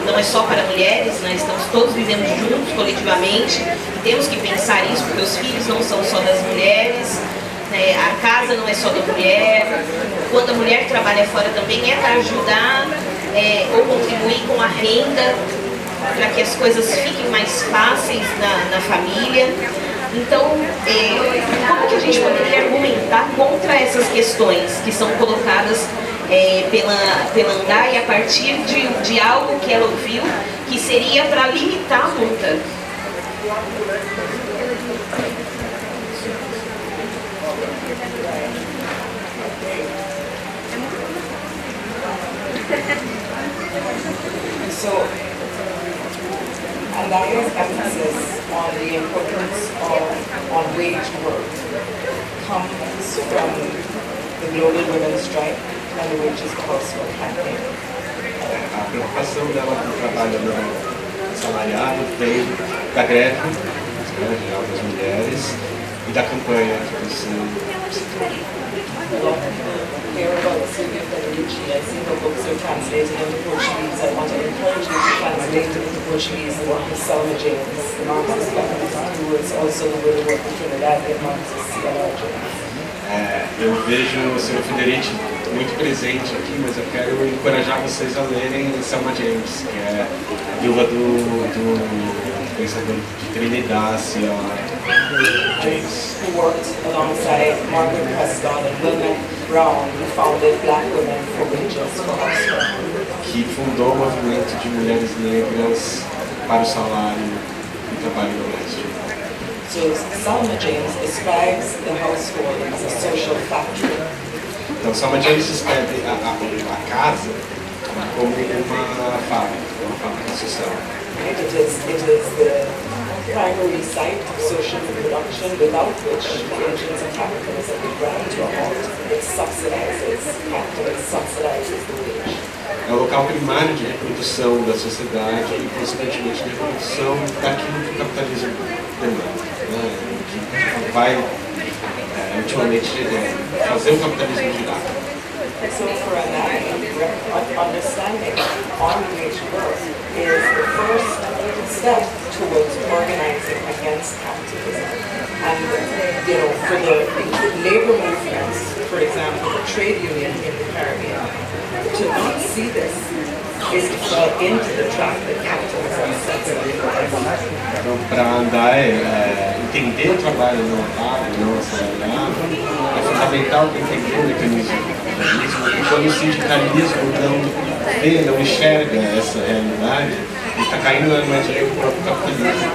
não é só para mulheres, né? Estamos todos vivendo juntos, coletivamente, e temos que pensar isso, porque os filhos não são só das mulheres, né? A casa não é só da mulher, quando a mulher trabalha fora também é para ajudar ou contribuir com a renda, para que as coisas fiquem mais fáceis na família. Então, como que a gente poderia argumentar contra essas questões que são colocadas pela Andai a partir de algo que ela ouviu que seria para limitar a luta? So, Andai's emphasis on the importance on wage work comes from the Global Women's Strike and the Wages for Housework campaign. A preocupação dela com o trabalho não assalariado vem da greve geral das mulheres e da campanha que você citou. A lot of people hear about Silvia Federici. I see her books are translated into Portuguese. I want to encourage you to translate it into Portuguese the work of Selma James, the Marxist feminist who was also the widow of the Trinidadian Marxist C.L.R. James. Eu vejo o Sr. Federici muito presente aqui, mas eu quero encorajar vocês a lerem Selma James, que é a viúva do pensador de Trinidad, C.L.R. James. Who worked alongside Margaret Prescott and Wilmette Brown, who founded Black Women for Wages for Housework. Que fundou o movimento de mulheres negras para o salário e trabalho doméstico. So Selma James describes the household as a social factory. Então, Selma James descreve a casa como uma fábrica social. It is the primary site of social reproduction without which the engines of capitalism would grind to a halt. It subsidizes capital, it subsidizes the wage. É o local primário de reprodução da sociedade e, consequentemente, de reprodução daquilo que o capitalismo demanda, né? Que vai, ultimamente, fazer o capitalismo girar. So for Andai, understanding on wage work is the first step towards organizing against capitalism. And, for the labor movements, for example, the trade union in the Caribbean, to not see this is to fall into the trap that capitalism sets up. Então, para Andai, entender o trabalho não pago, não assalariado, é fundamental entender o mecanismo do capitalismo, e quando o sindicalismo não vê, não enxerga essa realidade, ele está caindo na armadilha do próprio capitalismo.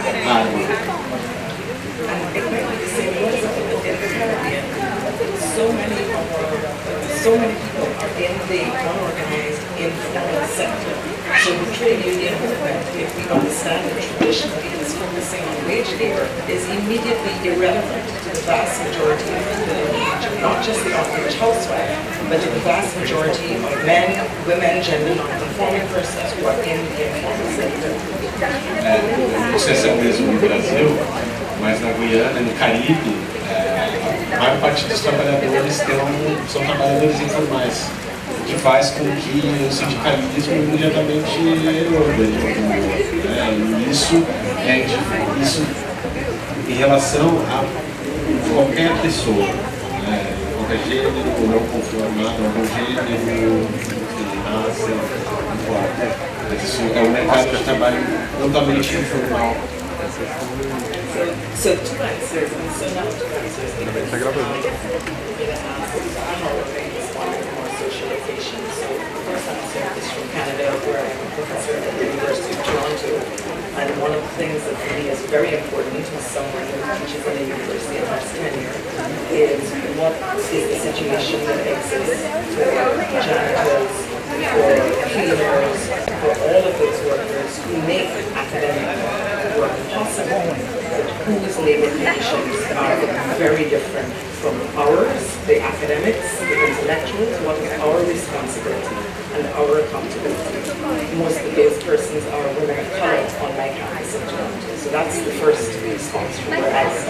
So many people are in the unorganized, informal sector. So the trade union movement, if we understand it traditionally, is focusing on wage labor, is immediately irrelevant to the vast majority of people in the region, not just the average housewife, but to the vast majority of men, women, gender non-conforming persons who are in the informal sector. Não sei se é o mesmo no Brasil, mas na Guiana, no Caribe, a maior parte dos trabalhadores são trabalhadores informais, o que faz com que o sindicalismo imediatamente eroda e isso em relação a qualquer pessoa, qualquer gênero, não conformado, algum gênero, raça, não importa. Mas isso é um mercado de trabalho totalmente informal. So two answers, and so now two answers. I'm more socialization. So the first answer is from Canada, where I'm a professor at the University of Toronto. And one of the things that for me is very important as someone who teaches in a university and has tenure is what is the situation that exists for janitors, for cleaners, for all of those workers who make academic work possible, but whose labour conditions are very different from ours, the academics, the intellectuals. What is our responsibility and our accountability? Most of those persons are women of colour on my campus in Toronto. So that's the first response from the rest.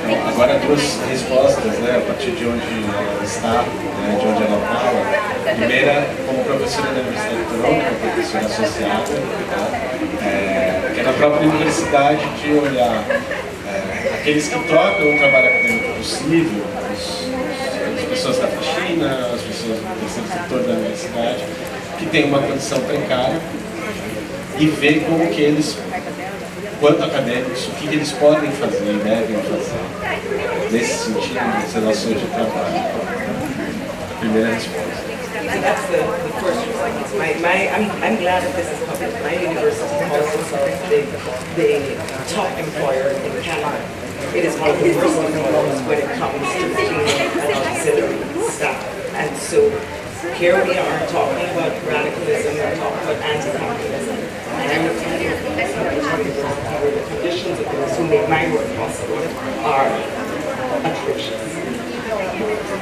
Então, agora duas respostas, né, a partir de onde ela está, né, de onde ela fala. A primeira, como professora da Universidade de Toronto, que é professora associada, né, que é na própria universidade de olhar aqueles que trocam o trabalho acadêmico possível, as pessoas da faxina, as pessoas do terceiro setor da universidade, que têm uma condição precária, e ver como que eles, quanto acadêmicos, o que eles podem fazer e devem fazer nesse sentido das relações de trabalho. A primeira resposta. So that's the first response. I'm glad that this is public. My university also the top employer in Canada. It is one of the first employers when it comes to cleaning and auxiliary staff. And so here we are talking about radicalism, we're talking about anti-capitalism. And where the conditions of those who make my work possible are atrocious.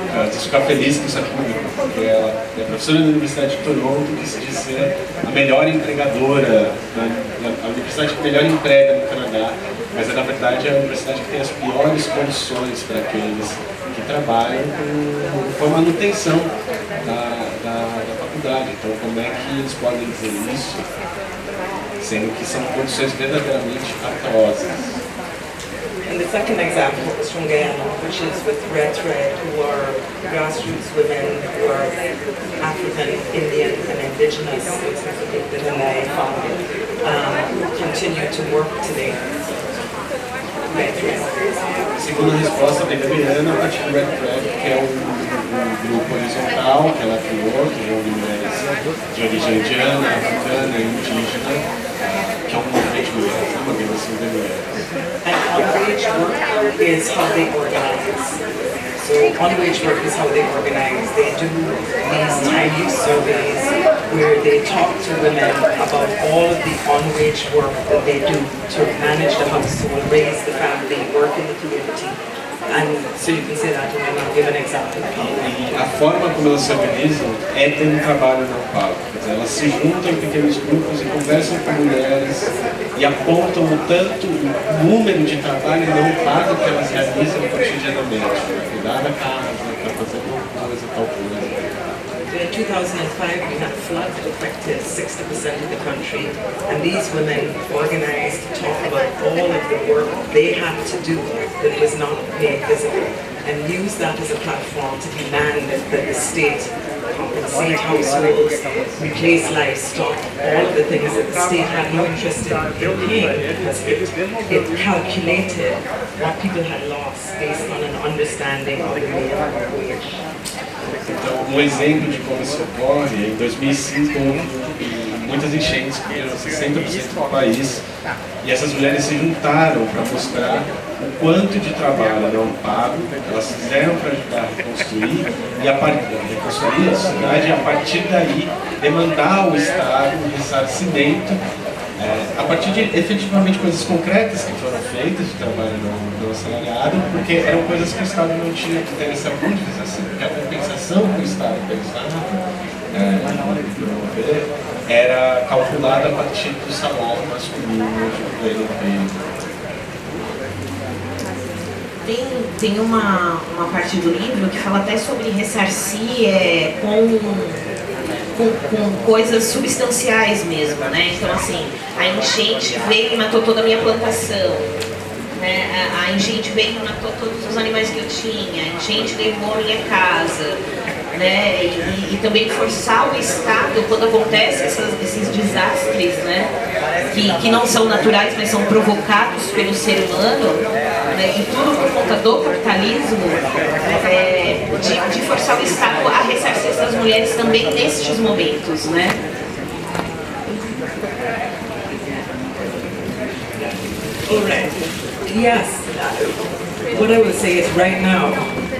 Preciso ficar feliz com isso aqui, porque ela é professora da Universidade de Toronto, que se diz ser a melhor empregadora, a universidade que melhor emprega no Canadá, mas na verdade é a universidade que tem as piores condições para aqueles que trabalham com a manutenção da faculdade. Então, como é que eles podem dizer isso, sendo que são condições verdadeiramente atrozes? And the second example was from Guyana, which is with Red Thread, who are grassroots women who are African, Indian, and Indigenous, the Nanae family, who continue to work today. Red Thread. Segunda resposta da Guyana, a partir do Red Thread, que é um grupo horizontal que ela criou, que reúne mulheres de origem indiana, africana e indígena, que é um movimento de mulheres, uma organização de mulheres. And on-wage work is how they organize. So on-wage work is how they organize. They do these time use surveys where they talk to women about all of the on-wage work that they do to manage the household, raise the family, work in the community. And so you can say that and I'll give an example. E a forma como elas se organizam é ter um trabalho não pago. Quer dizer, elas se juntam em pequenos grupos e conversam com mulheres e apontam o tanto o número de trabalho não pago que elas realizam cotidianamente. Cuidar da casa, para fazer tal coisa, tal coisa. In 2005, we had floods that affected 60% of the country, and these women organized to talk about all of the work they had to do that was not made visible, and use that as a platform to demand that the state compensate households, replace livestock, all of the things that the state had no interest in paying, because it calculated what people had lost based on an understanding of the minimum wage. Então, um exemplo de como isso ocorre, em 2005 houve muitas enchentes que eram 60% do país, e essas mulheres se juntaram para mostrar o quanto de trabalho não pago elas fizeram para ajudar a reconstruir reconstruir a cidade, e a partir daí demandar ao Estado um ressarcimento a partir de efetivamente coisas concretas que foram feitas de trabalho não assalariado, porque eram coisas que o Estado não tinha que ter essa budgetização, porque a compensação que o Estado pensava promover era calculada a partir do salário masculino do PNP. Tem uma parte do livro que fala até sobre ressarcir com coisas substanciais mesmo, né? Então, assim, a enchente veio e matou toda a minha plantação, né? A enchente veio e matou todos os animais que eu tinha, a enchente levou a minha casa, né? E também forçar o Estado, quando acontecem esses desastres, né? Que não são naturais, mas são provocados pelo ser humano, né? E tudo por conta do capitalismo, de forçar o Estado a ressarcir essas mulheres também nestes momentos, né? All right. Yes. What I would say is right now,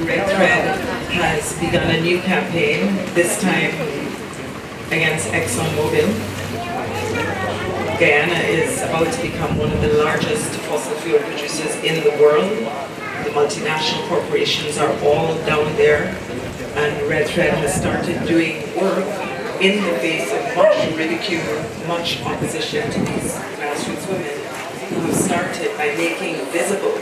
Red Thread has begun a new campaign, this time against ExxonMobil. Guyana is about to become one of the largest fossil fuel producers in the world. The multinational corporations are all down there, and Red Thread has started doing work in the face of much ridicule, much opposition to these grassroots women who have started by making visible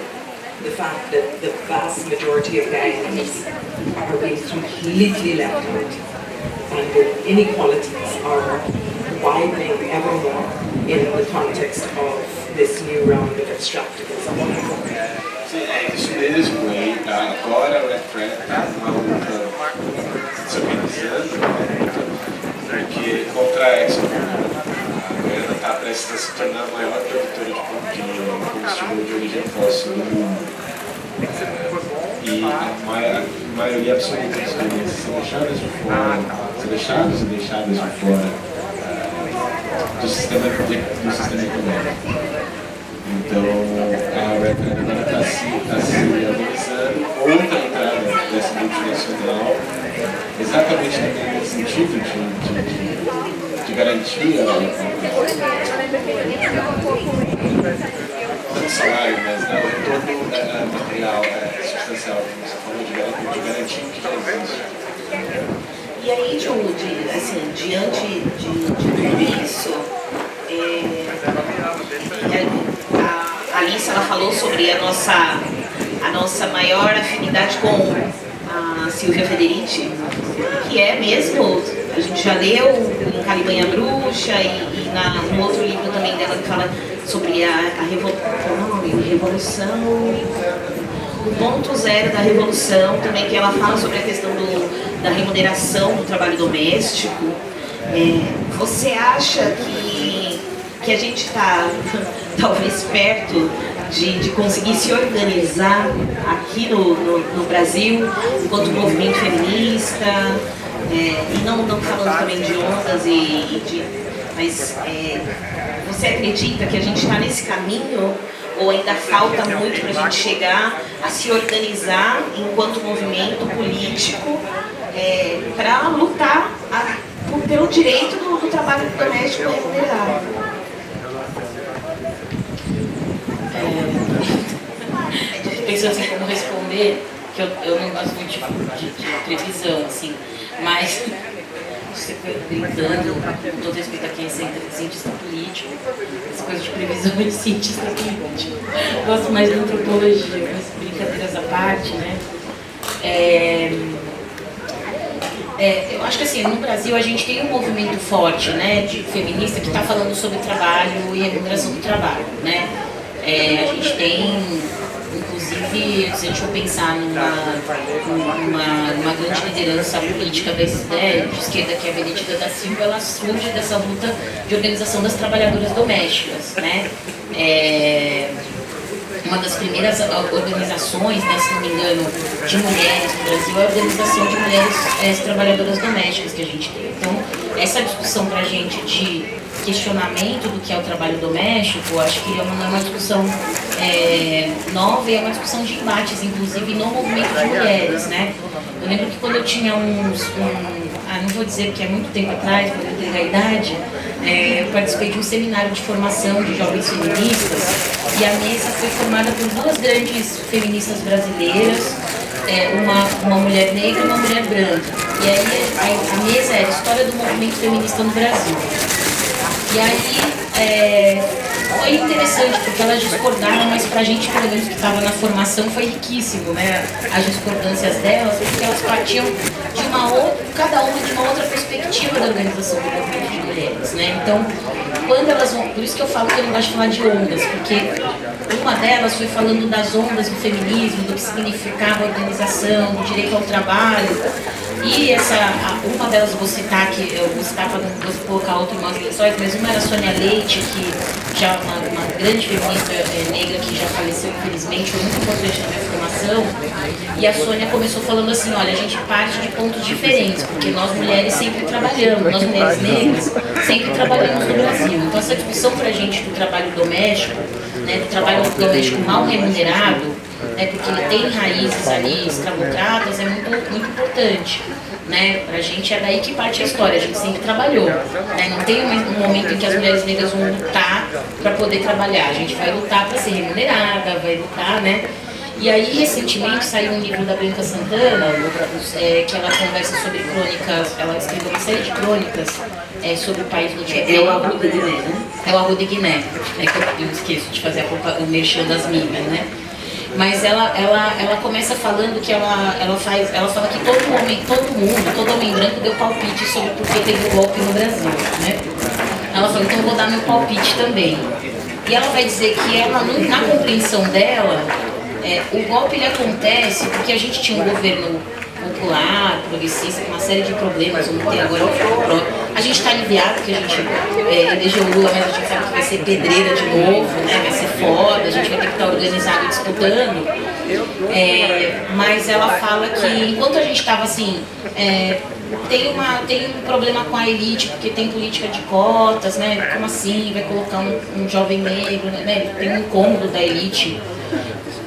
the fact that the vast majority of Guyanese are being completely left out, and the inequalities are widening ever more in the context of this new round of extractivism. Sim, é isso mesmo. E agora o EFRET está numa luta se organizando, porque contra a Exxon, a Guiana está prestes a se tornar a maior produtora de combustível de origem fóssil do mundo. E a maioria absoluta dos guineenses são deixados de fora, do sistema econômico. Então, a Red agora está se organizando contra a entrada dessa multinacional, exatamente também nesse sentido de garantir o salário, mas todo o material substancial que você falou, de garantir que já existe. E aí, Jude, assim, diante de tudo isso, a Alice ela falou sobre a nossa maior afinidade com a Silvia Federici, que é mesmo, a gente já leu em Calibanha Bruxa e no outro livro também dela que fala sobre a revolução, o ponto zero da revolução, também que ela fala sobre a questão da remuneração do trabalho doméstico. Você acha que a gente está talvez perto de conseguir se organizar aqui no Brasil enquanto movimento feminista, e não falando também de ondas mas você acredita que a gente está nesse caminho ou ainda falta muito para a gente chegar a se organizar enquanto movimento político para lutar pelo direito do trabalho doméstico remunerado? Pensando assim como responder, que eu não gosto muito de previsão, assim, mas você brincando, com todo respeito a quem é cientista político, essa coisa de previsão de cientista político. Gosto mais da antropologia, mas brincadeiras à parte, né? Eu acho que assim, no Brasil a gente tem um movimento forte, né, de feminista que está falando sobre trabalho e remuneração do trabalho, né? A gente tem, inclusive, se a gente for pensar numa grande liderança política de esquerda, que é a Benedita da Silva, ela surge dessa luta de organização das trabalhadoras domésticas, né? Uma das primeiras organizações, né, se não me engano, de mulheres no Brasil é a Organização de Mulheres Trabalhadoras Domésticas que a gente tem. Então, essa discussão para a gente de questionamento do que é o trabalho doméstico, acho que não é uma discussão nova, e é uma discussão de embates, inclusive no movimento de mulheres, né? Eu lembro que quando eu tinha não vou dizer porque é muito tempo atrás, quando eu entreguei a idade, eu participei de um seminário de formação de jovens feministas, e a mesa foi formada por duas grandes feministas brasileiras, uma mulher negra e uma mulher branca. E aí a mesa era a história do movimento feminista no Brasil. E aí foi interessante, porque elas discordaram, mas pra gente, pelo menos que estava na formação, foi riquíssimo, né? As discordâncias delas, porque elas partiam cada uma de uma outra perspectiva da organização do movimento de mulheres, né? Então, quando elas vão, por isso que eu falo que eu não gosto de falar de ondas, porque uma delas foi falando das ondas do feminismo, do que significava a organização, do direito ao trabalho. E uma delas eu vou citar, para não vou colocar outra em mãos lençóis, mas uma era a Sônia Leite, que já é uma grande feminista negra que já faleceu, infelizmente, foi muito importante na minha formação. E a Sônia começou falando assim, olha, a gente parte de pontos diferentes, porque nós mulheres sempre trabalhamos, nós mulheres negras sempre trabalhamos no Brasil. Então essa discussão pra gente do trabalho doméstico, né, do trabalho doméstico mal remunerado, porque ele tem raízes ali escravocratas, é muito, muito importante. Né? Pra gente é daí que parte a história, a gente sempre trabalhou. Né? Não tem um momento em que as mulheres negras vão lutar para poder trabalhar, a gente vai lutar para ser remunerada, vai lutar, né? E aí, recentemente, saiu um livro da Bianca Santana, que ela conversa sobre crônicas, ela escreveu uma série de crônicas sobre o país do Tchê. É o Arruda de Guiné, né? É o Arruda de Guiné, que eu esqueço de fazer o merchan das mídias, né? Mas ela começa falando que ela fala que todo homem branco deu palpite sobre por que teve o golpe no Brasil, né? Ela fala, então eu vou dar meu palpite também. E ela vai dizer que ela, na compreensão dela, o golpe ele acontece porque a gente tinha um governo popular, progressista, com uma série de problemas, como tem agora a gente está aliviado porque a gente elegeu o Lula, mas a gente sabe que vai ser pedreira de novo, né? Vai ser foda, a gente vai ter que estar organizado e disputando. Mas ela fala que enquanto a gente estava assim, tem um problema com a elite, porque tem política de cotas, né? Como assim? Vai colocar um jovem negro, né? Tem um incômodo da elite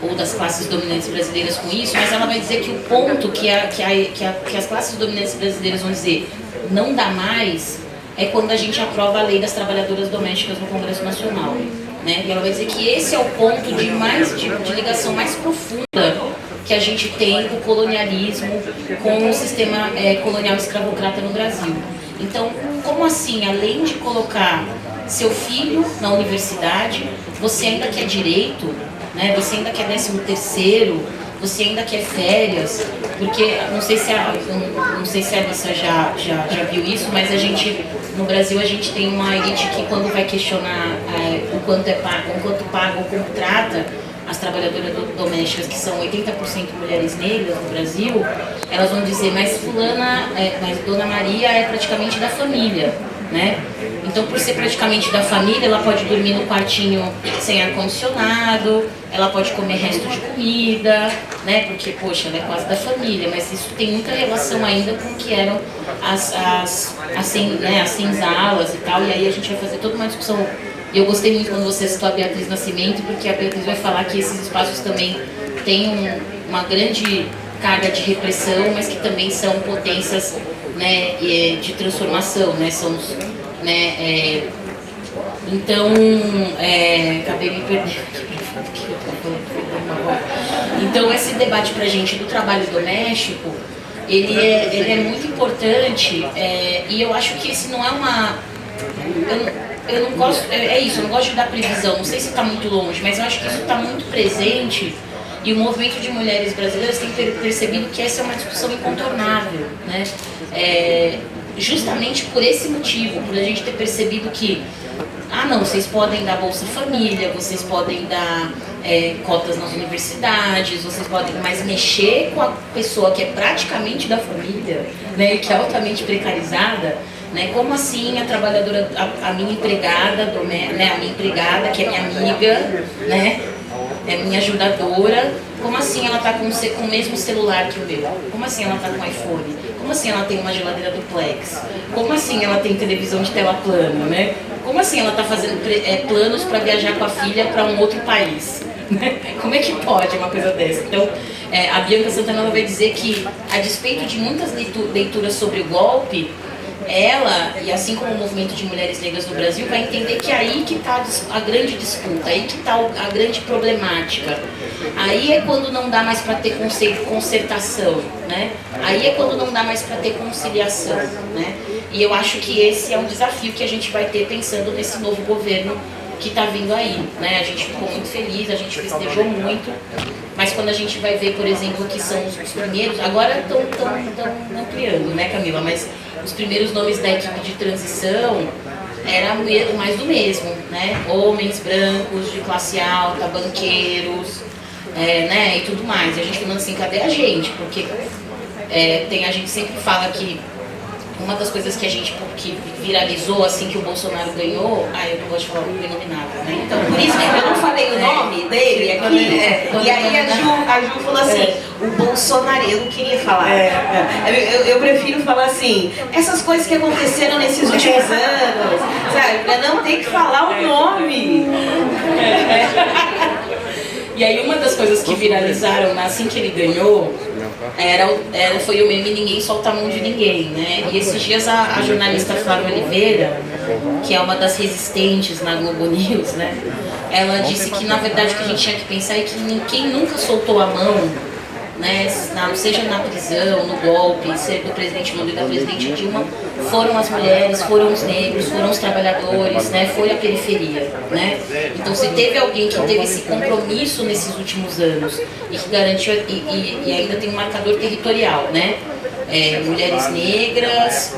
ou das classes dominantes brasileiras com isso, mas ela vai dizer que o ponto que as classes dominantes brasileiras vão dizer não dá mais é quando a gente aprova a lei das trabalhadoras domésticas no Congresso Nacional, né? E ela vai dizer que esse é o ponto de ligação mais profunda que a gente tem com o colonialismo, com o sistema colonial escravocrata no Brasil. Então, como assim, além de colocar seu filho na universidade, você ainda quer direito, né? Você ainda quer 13º, você ainda quer férias, porque não sei se a Alissa já viu isso, mas no Brasil a gente tem uma elite que quando vai questionar o quanto paga ou como trata as trabalhadoras domésticas, que são 80% mulheres negras no Brasil, elas vão dizer, mas Dona Maria é praticamente da família, né? Então, por ser praticamente da família, ela pode dormir no quartinho sem ar-condicionado, ela pode comer resto de comida, né? Porque, poxa, ela é quase da família, mas isso tem muita relação ainda com o que eram as senzalas e tal, e aí a gente vai fazer toda uma discussão. Eu gostei muito quando você citou a Beatriz Nascimento, porque a Beatriz vai falar que esses espaços também têm uma grande carga de repressão, mas que também são potências, né, de transformação, né, são os, né, então, acabei me perdendo. Então, esse debate pra gente do trabalho doméstico, ele é muito importante, e eu acho que esse não é uma... Eu não gosto, eu não gosto de dar previsão, não sei se está muito longe, mas eu acho que isso está muito presente e o movimento de mulheres brasileiras tem percebido que essa é uma discussão incontornável, né? Justamente por esse motivo, por a gente ter percebido que não, vocês podem dar Bolsa Família, vocês podem dar cotas nas universidades, vocês podem, mas mexer com a pessoa que é praticamente da família, né, que é altamente precarizada, né, como assim a trabalhadora, a minha empregada, né, a minha empregada, que é minha amiga, né, é minha ajudadora, como assim ela está com o mesmo celular que o meu? Como assim ela está com iPhone? Como assim ela tem uma geladeira duplex? Como assim ela tem televisão de tela plana, né? Como assim ela está fazendo planos para viajar com a filha para um outro país? Como é que pode uma coisa dessa? Então, a Bianca Santana vai dizer que, a despeito de muitas leituras sobre o golpe, ela, e assim como o movimento de mulheres negras no Brasil, vai entender que aí que está a grande disputa, aí que está a grande problemática. Aí é quando não dá mais para ter concertação, né? Aí é quando não dá mais para ter conciliação, né? E eu acho que esse é um desafio que a gente vai ter pensando nesse novo governo que está vindo aí, né? A gente ficou muito feliz, a gente festejou muito, mas quando a gente vai ver, por exemplo, que são os primeiros, agora estão ampliando, né, Camila? Mas os primeiros nomes da equipe de transição era mais do mesmo, né? Homens brancos, de classe alta, banqueiros, né? E tudo mais. E a gente falando assim, cadê a gente? Porque a gente sempre fala que uma das coisas que viralizou assim que o Bolsonaro ganhou, eu não gosto de falar o inominável, né? Então, por isso que eu não falei o nome dele aqui, e aí a Ju falou assim, o Bolsonaro, eu não queria falar. Eu prefiro falar assim, essas coisas que aconteceram nesses últimos anos, sabe? Pra não ter que falar o nome. E aí uma das coisas que viralizaram assim que ele ganhou foi o meme Ninguém Solta a Mão de Ninguém, né? E esses dias a jornalista Flávia Oliveira, que é uma das resistentes na Globo News, né? Ela disse que na verdade o que a gente tinha que pensar é que quem nunca soltou a mão, né, seja na prisão, no golpe, seja do presidente Lula e da presidente Dilma, foram as mulheres, foram os negros, foram os trabalhadores, né, foi a periferia, né? Então se teve alguém que teve esse compromisso nesses últimos anos e que garantiu, e ainda tem um marcador territorial, né? Mulheres negras,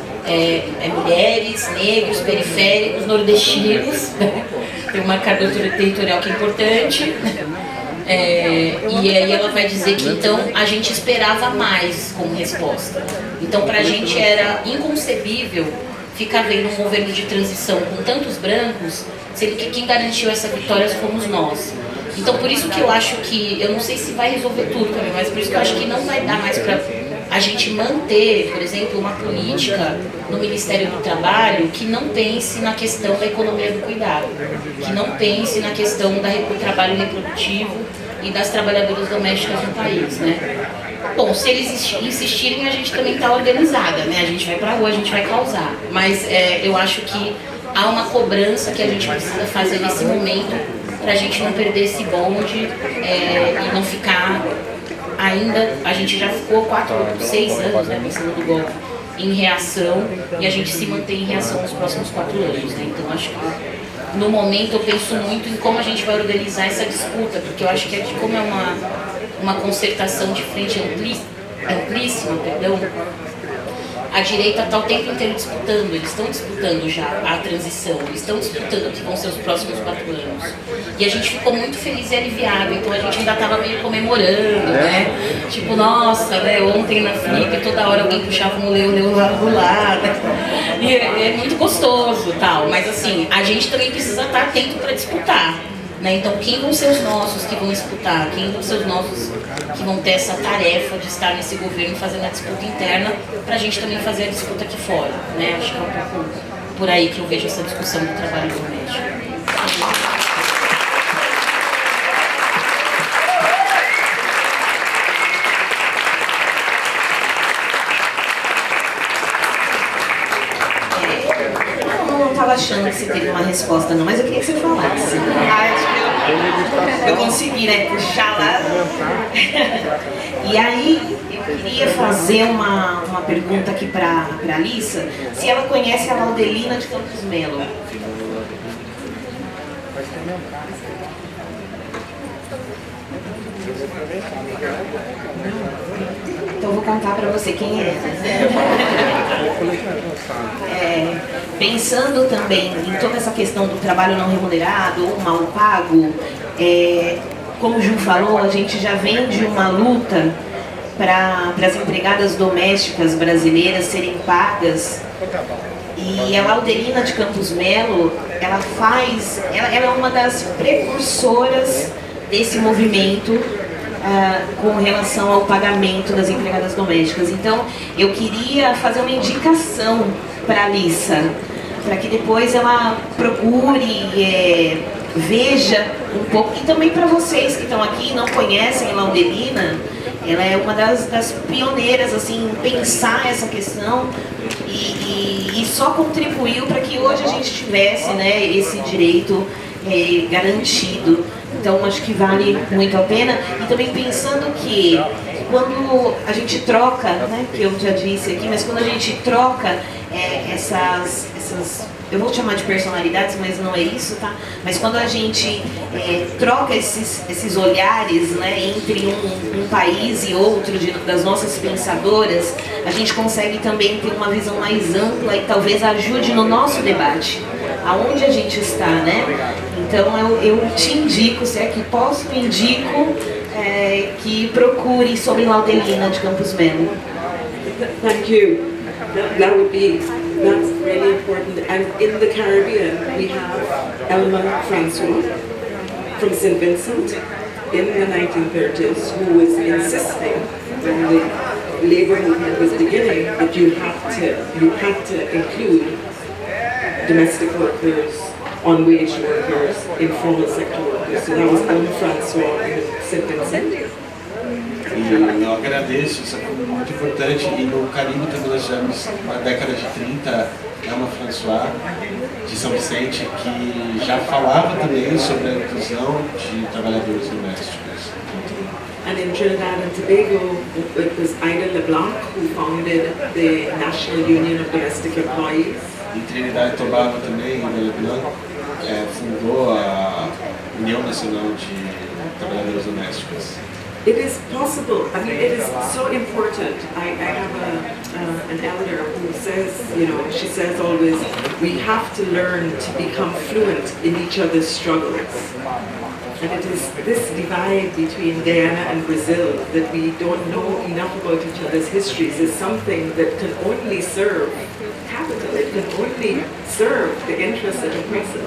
mulheres, negros, periféricos, nordestinos, né? Tem um marcador territorial que é importante. E aí ela vai dizer que então a gente esperava mais como resposta. Então pra gente era inconcebível ficar vendo um governo de transição com tantos brancos, sendo que quem garantiu essa vitória fomos nós. Então por isso que eu acho que, eu não sei se vai resolver tudo também, mas por isso que eu acho que não vai dar mais pra a gente manter, por exemplo, uma política no Ministério do Trabalho que não pense na questão da economia do cuidado, que não pense na questão do trabalho reprodutivo e das trabalhadoras domésticas no país, né? Bom, se eles insistirem, a gente também está organizada, né? A gente vai pra rua, a gente vai causar. Mas eu acho que há uma cobrança que a gente precisa fazer nesse momento para a gente não perder esse bonde e não ficar ainda... A gente já ficou 6 anos, né, pensando no golpe, em reação, e a gente se mantém em reação nos próximos 4 anos, né? Então acho que no momento eu penso muito em como a gente vai organizar essa disputa, porque eu acho que como é uma concertação de frente amplíssima, perdão, a direita está o tempo inteiro disputando, eles estão disputando já a transição, eles estão disputando o que vão ser os próximos 4 anos. E a gente ficou muito feliz e aliviado, então a gente ainda estava meio comemorando, né? Tipo, nossa, né? Ontem na Flip toda hora alguém puxava um leu lá do lado. E é muito gostoso tal, mas assim, a gente também precisa estar atento para disputar. Né? Então, quem vão ser os nossos que vão disputar? Quem vão ser os nossos que vão ter essa tarefa de estar nesse governo fazendo a disputa interna para a gente também fazer a disputa aqui fora? Né? Acho que é um pouco por aí que eu vejo essa discussão do trabalho doméstico. Eu não estava achando que você teve uma resposta não, mas eu queria que você falasse. Acho que eu consegui, né, puxar lá. E aí, eu queria fazer uma pergunta aqui para a Alissa, se ela conhece a Laudelina de Campos Melo. Então eu vou contar para você quem é. Pensando também em toda essa questão do trabalho não remunerado ou mal pago, como o Ju falou, a gente já vem de uma luta para as empregadas domésticas brasileiras serem pagas. E a Laudelina de Campos Melo, ela é uma das precursoras desse movimento com relação ao pagamento das empregadas domésticas. Então, eu queria fazer uma indicação para a Alissa, para que depois ela procure, veja um pouco, e também para vocês que estão aqui e não conhecem a Laudelina, ela é uma das pioneiras assim, em pensar essa questão e só contribuiu para que hoje a gente tivesse, né, esse direito garantido. Então acho que vale muito a pena. E também pensando que quando a gente troca, né, que eu já disse aqui, mas quando a gente troca essas, eu vou chamar de personalidades, mas não é isso, tá? Mas quando a gente troca esses olhares, né, entre um país e outro, das nossas pensadoras, a gente consegue também ter uma visão mais ampla e talvez ajude no nosso debate, aonde a gente está, né? Então eu te indico, se é que posso, indico que procure sobre Laudelina de Campos Melo. Thank you. That would be, that's really important. And in the Caribbean, we have Elma Francois from St. Vincent in the 1930s, who was insisting when the labour movement was beginning that you had to include domestic workers on wage workers, informal sector workers. So that was Alma Francois in St. Vincent. E eu agradeço, isso é muito importante. E no Caribe também nós tivemos, na década de 30, Alma Francois, de São Vicente, que já falava também sobre a inclusão de trabalhadores domésticos. And in Trinidad and Tobago, it was Ida LeBlanc who founded the National Union of Domestic Employees. Em Trinidad e Tobago também, Ida LeBlanc fundou a União Nacional de Trabalhadores Domésticos. It is possible, I mean, it is so important. I have an elder who says, you know, she says always, we have to learn to become fluent in each other's struggles. And it is this divide between Guyana and Brazil that we don't know enough about each other's histories is something that can only serve capital, it can only serve the interests of oppressors.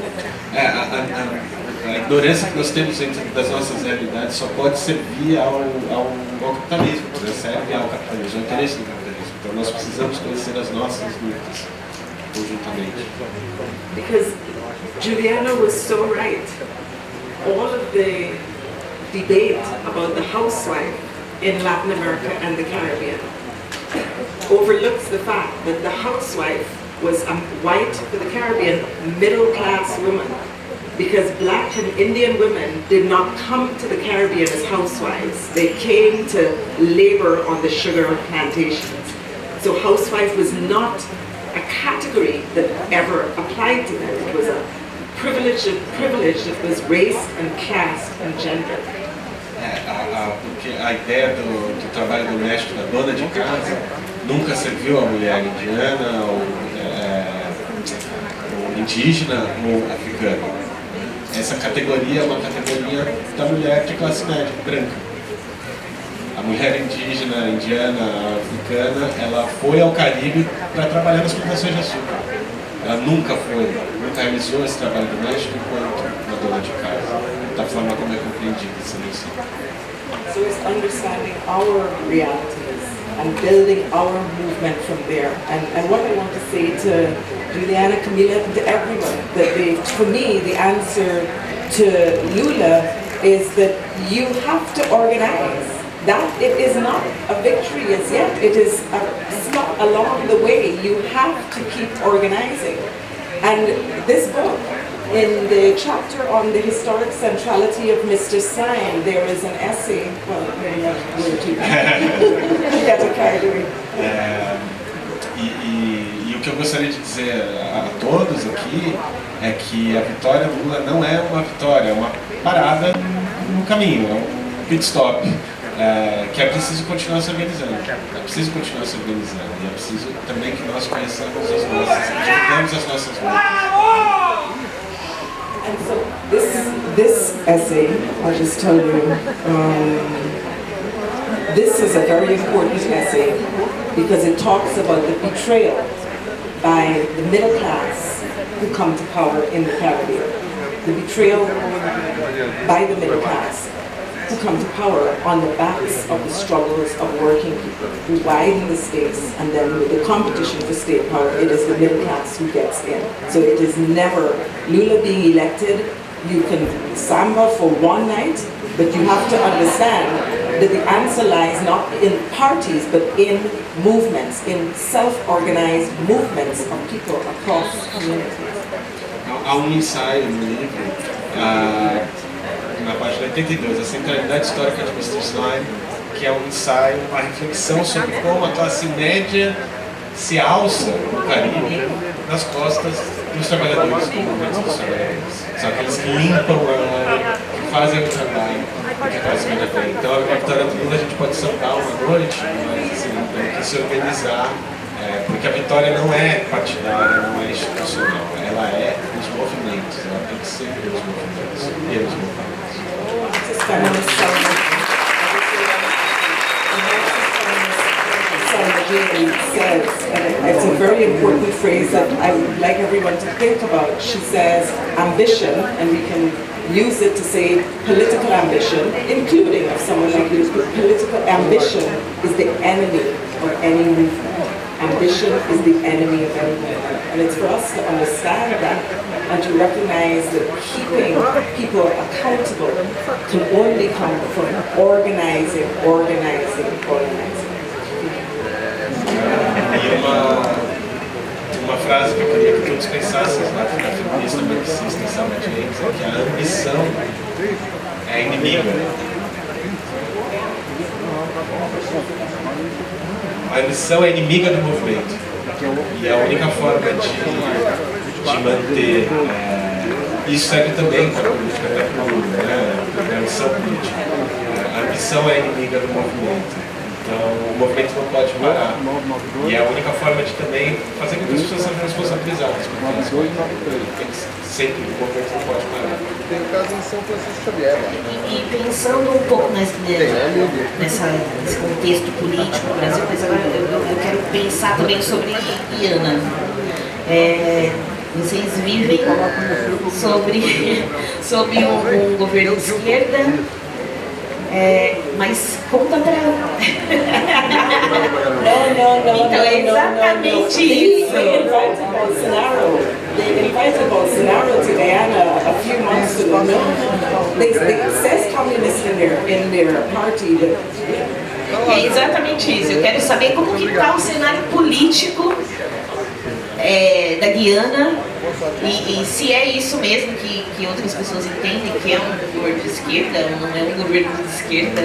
A ignorância que nós temos dentro das nossas realidades só pode servir ao capitalismo, né? Serve ao capitalismo, ao interesse do capitalismo. Então nós precisamos conhecer as nossas lutas conjuntamente. Because Juliana was so right. All of the debate about the housewife in Latin America and the Caribbean overlooks the fact that the housewife was a white, for the Caribbean, middle-class woman. Because black and Indian women did not come to the Caribbean as housewives. They came to labor on the sugar plantations. So housewife was not a category that ever applied to them. It was a privilege that was race and caste and gender. Porque a ideia do trabalho doméstico da dona de casa nunca serviu à mulher indiana, ou indígena, ou africana. Essa categoria é uma categoria da mulher de classe média, branca. A mulher indígena, indiana, africana, ela foi ao Caribe para trabalhar nas plantações de açúcar. Ela nunca realizou esse trabalho doméstico enquanto uma dona de casa, da forma como é compreendido essa noção. So it's understanding our realities and building our movement from there. And what I want to say to Juliana, Camila, to everyone, that for me, the answer to Lula is that you have to organize. That it is not a victory as yet. It is a step along the way. You have to keep organizing. And this book, in the chapter on the historic centrality of Mr. Syme, there is an essay. Well, maybe not word to get a carried away. E o que eu gostaria de dizer a todos aqui é que a vitória do Lula não é uma vitória, é uma parada no caminho, é um pit stop. Que é preciso continuar se organizando, é preciso continuar se organizando e é preciso também que nós conheçamos as nossas, juntemos as nossas lutas. And so this essay, I'll just tell you, this is a very important essay because it talks about the betrayal by the middle class who come to power in the Caribbean. The betrayal by the middle class who come to power on the backs of the struggles of working people who widen the states, and then with the competition for state power, it is the middle class who gets in. So it is never Lula being elected. You can samba for one night, but you have to understand that the answer lies not in parties, but in movements, in self-organized movements of people across communities. Há ensaio no livro, na página 82, a centralidade histórica de Mr. Syme, que é um ensaio, uma reflexão sobre como a classe média se alça no Caribe nas costas dos trabalhadores comuns, dos trabalhadores. São aqueles que limpam que fazem o trabalho que a classe média tem. Então a vitória do Lula a gente pode saltar uma noite, mas assim, tem que se organizar, porque a vitória não é partidária, não é institucional, ela é dos movimentos, ela tem que ser pelos movimentos, pelos movimentos. Says, and it's a very important phrase that I would like everyone to think about. She says ambition, and we can use it to say political ambition, including of someone like you, political ambition is the enemy of any movement. ambition is the enemy of any movement. And it's for us to understand that and to recognize that keeping people accountable can only come from organizing. E uma frase que eu queria que todos pensassem na feminista marxista em Selma James é que a ambição é a inimiga. A ambição é inimiga do movimento. E a única forma de manter. Isso serve também para a política, até para a ambição política. A ambição é inimiga do movimento. Então, o movimento não pode parar. E é a única forma de também fazer com que as pessoas sejam responsabilizadas. Porque sempre o movimento não pode parar. Tem o caso em São Francisco Xavier. E pensando um pouco nesse contexto político do Brasil, mas agora eu quero pensar também sobre Guiana. Vocês vivem sobre um governo de esquerda, mas conta pra ela. No. Então é exatamente isso. They invited Bolsonaro to Guyana a few months ago. No. They says communists in their party. É exatamente isso. Eu quero saber como que está o cenário político da Guiana e se é isso mesmo que outras pessoas entendem que é um governo de esquerda ou não é um governo de esquerda.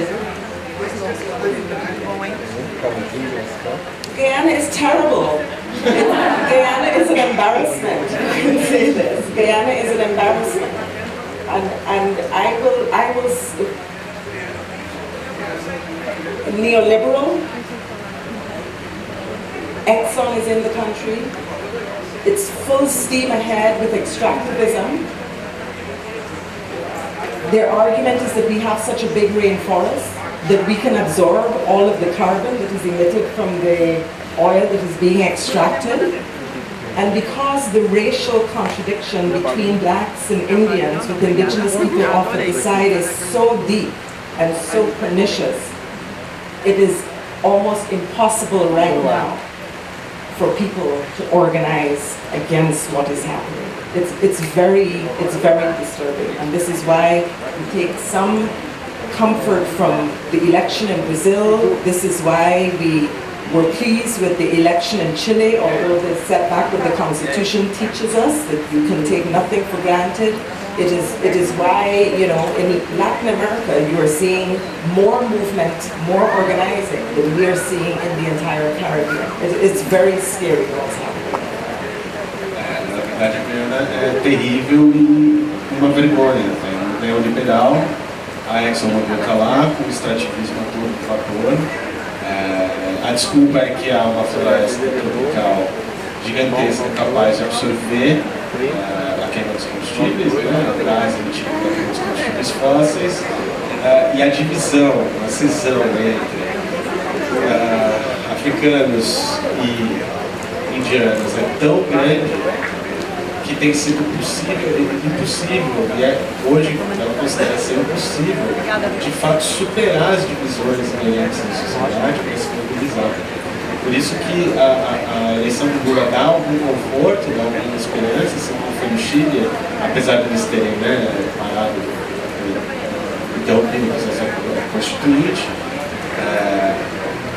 Guyana is terrible. Guyana is an embarrassment. I can say this. Guyana is an embarrassment, and I will. Neoliberal. Exxon is in the country. It's full steam ahead with extractivism. Their argument is that we have such a big rainforest that we can absorb all of the carbon that is emitted from the oil that is being extracted. And because the racial contradiction between blacks and Indians with indigenous people off at the side is so deep and so pernicious, it is almost impossible right now for people to organize against what is happening. It's very disturbing, and this is why we take some comfort from the election in Brazil. This is why we were pleased with the election in Chile, although the setback with the constitution teaches us that you can take nothing for granted. It is why, you know, in Latin America you are seeing more movement, more organizing than we are seeing in the entire Caribbean. It's very scary what's happening. Na verdade, a Guiana é terrível e uma vergonha. Tem um neoliberal, a ExxonMobil está lá com o extrativismo a todo vapor. A desculpa é que há uma floresta tropical gigantesca capaz de absorver a queima dos combustíveis, né, o gás emitido da queima dos combustíveis fósseis, e a divisão, a cisão entre africanos e indianos é tão grande que tem sido impossível, e hoje ela considera ser impossível, de fato, superar as divisões inerentes na sociedade para se mobilizar. Por isso que a eleição do Lula dá algum conforto, dá alguma esperança, assim como foi no Chile, apesar de eles terem, né, parado então o processo constituinte,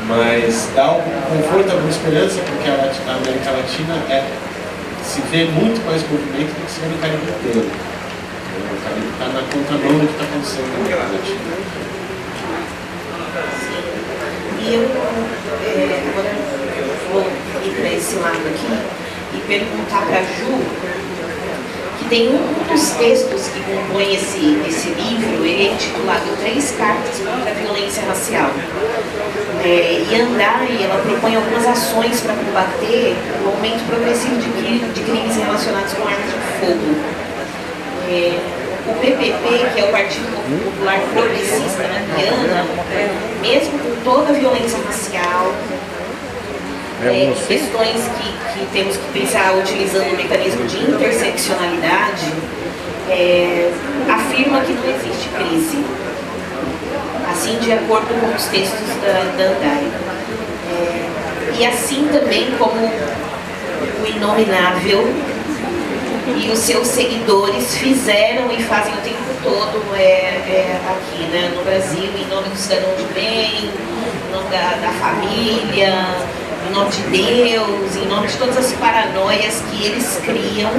mas dá algum conforto, alguma esperança, porque a América Latina se vê muito mais movimento do que se vê no Caribe inteiro. O Caribe está na contramão do que está acontecendo na América Latina. E eu agora vou ir para esse lado aqui e perguntar para a Ju, que tem um dos textos que compõe esse livro, ele é intitulado 3 Cartas contra a Violência Racial. E Andai, ela propõe algumas ações para combater o aumento progressivo de crimes relacionados com armas de fogo. O PPP, que é o Partido Popular Progressista na Guiana, mesmo com toda a violência racial, questões que temos que pensar utilizando o mecanismo de interseccionalidade, afirma que não existe crise, assim de acordo com os textos da Andai. E assim também como o Inominável e os seus seguidores fizeram e fazem o tempo todo aqui, né, no Brasil, em nome do cidadão de bem, em nome da família, em nome de Deus, em nome de todas as paranoias que eles criam.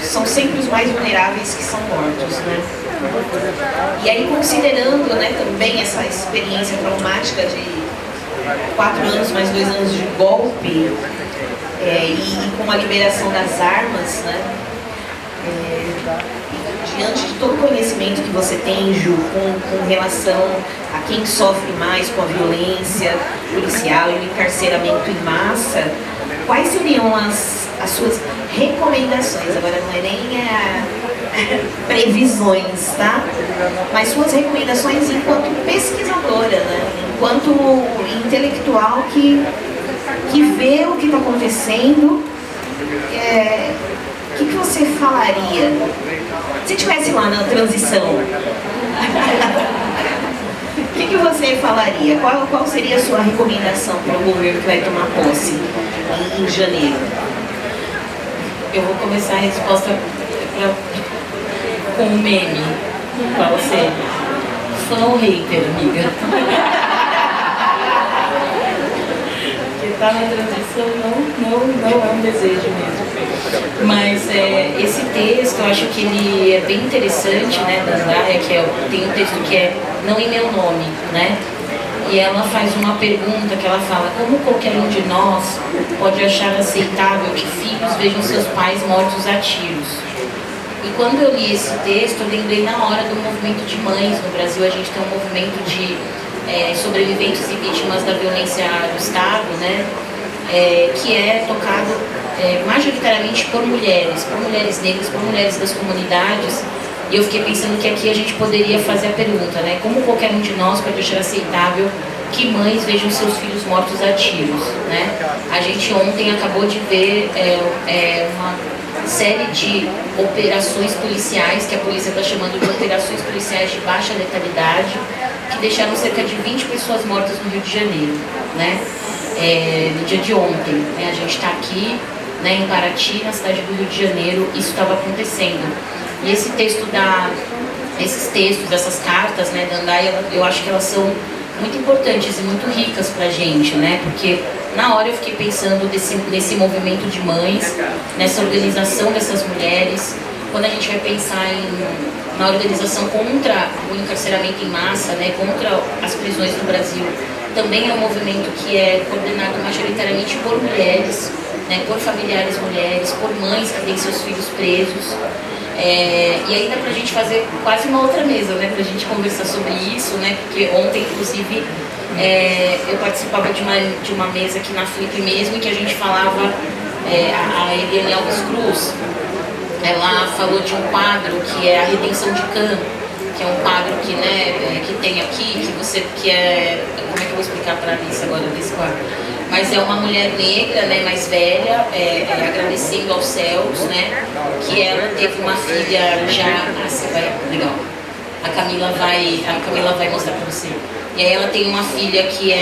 São sempre os mais vulneráveis que são mortos, né? E aí, considerando, né, também essa experiência traumática de 4 anos mais 2 anos de golpe, e com a liberação das armas, né, diante de todo o conhecimento que você tem, Ju, com relação a quem sofre mais com a violência policial e o encarceramento em massa, quais seriam as suas recomendações? Agora não é nem previsões, tá? Mas suas recomendações enquanto pesquisadora, né? Enquanto intelectual que vê o que está acontecendo. O que você falaria se estivesse lá na transição? O que você falaria? Qual seria a sua recomendação para o governo que vai tomar posse em janeiro? Eu vou começar a resposta com um meme. Qual você? Fã ou hater, amiga? Porque tá na transição não é um desejo mesmo. Mas esse texto, eu acho que ele é bem interessante, né, da Andréa, tem um texto que é Não em Meu Nome, né? E ela faz uma pergunta que ela fala: como qualquer um de nós pode achar aceitável que filhos vejam seus pais mortos a tiros? E quando eu li esse texto, eu lembrei na hora do movimento de mães. No Brasil, a gente tem um movimento de sobreviventes e vítimas da violência do Estado, né? Que é tocado majoritariamente por mulheres negras, por mulheres das comunidades. E eu fiquei pensando que aqui a gente poderia fazer a pergunta, né? Como qualquer um de nós pode achar aceitável que mães vejam seus filhos mortos a tiros, né? A gente ontem acabou de ver uma série de operações policiais, que a polícia está chamando de operações policiais de baixa letalidade, que deixaram cerca de 20 pessoas mortas no Rio de Janeiro, né? No dia de ontem, né? A gente está aqui, né, em Paraty, na cidade do Rio de Janeiro, isso estava acontecendo. E esses textos, essas cartas, né, da Andai, eu acho que elas são muito importantes e muito ricas pra gente, né? Porque na hora eu fiquei pensando nesse movimento de mães, nessa organização dessas mulheres. Quando a gente vai pensar na organização contra o encarceramento em massa, né, contra as prisões no Brasil, também é um movimento que é coordenado majoritariamente por mulheres, né, por familiares mulheres, por mães que têm seus filhos presos. E aí dá pra gente fazer quase uma outra mesa, né, pra gente conversar sobre isso, né, porque ontem, inclusive, eu participava de uma mesa aqui na Flip mesmo, em que a gente falava, a Eliane Alves Cruz, ela falou de um quadro que é A Redenção de Cã, que é um quadro que, né, que tem aqui, como é que eu vou explicar pra Alice agora desse quadro? Mas é uma mulher negra, né, mais velha, agradecendo aos céus, né, que ela teve uma filha já... legal. A Camila vai mostrar para você. E aí ela tem uma filha que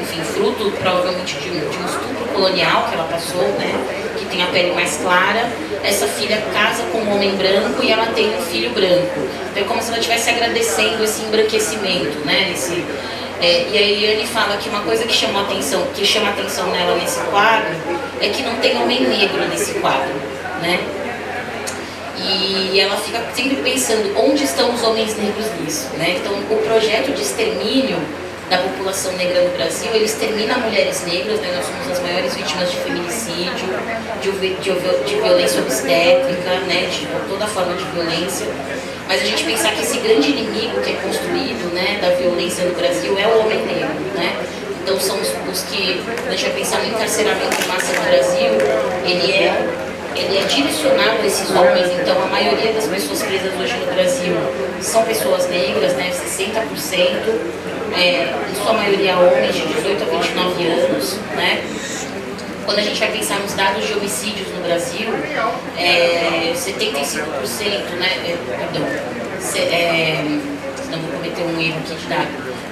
enfim, fruto provavelmente de um estupro colonial que ela passou, né, que tem a pele mais clara. Essa filha casa com um homem branco e ela tem um filho branco. Então é como se ela estivesse agradecendo esse embranquecimento, né, e aí ele fala que uma coisa que chama atenção nela nesse quadro é que não tem homem negro nesse quadro, né? E ela fica sempre pensando onde estão os homens negros nisso, né? Então o projeto de extermínio da população negra no Brasil, ele extermina mulheres negras, né? Nós somos as maiores vítimas de feminicídio, de violência obstétrica, né? De toda forma de violência. Mas a gente pensar que esse grande inimigo que é construído, né, da violência no Brasil é o homem negro, né? Então são os que, quando a gente vai pensar no encarceramento em massa no Brasil, ele é direcionado a esses homens. Então a maioria das pessoas presas hoje no Brasil são pessoas negras, né, 60%, em sua maioria homens de 18 a 29 anos, né? Quando a gente vai pensar nos dados de homicídios no Brasil, 75%, né, não vou cometer um erro aqui de dado,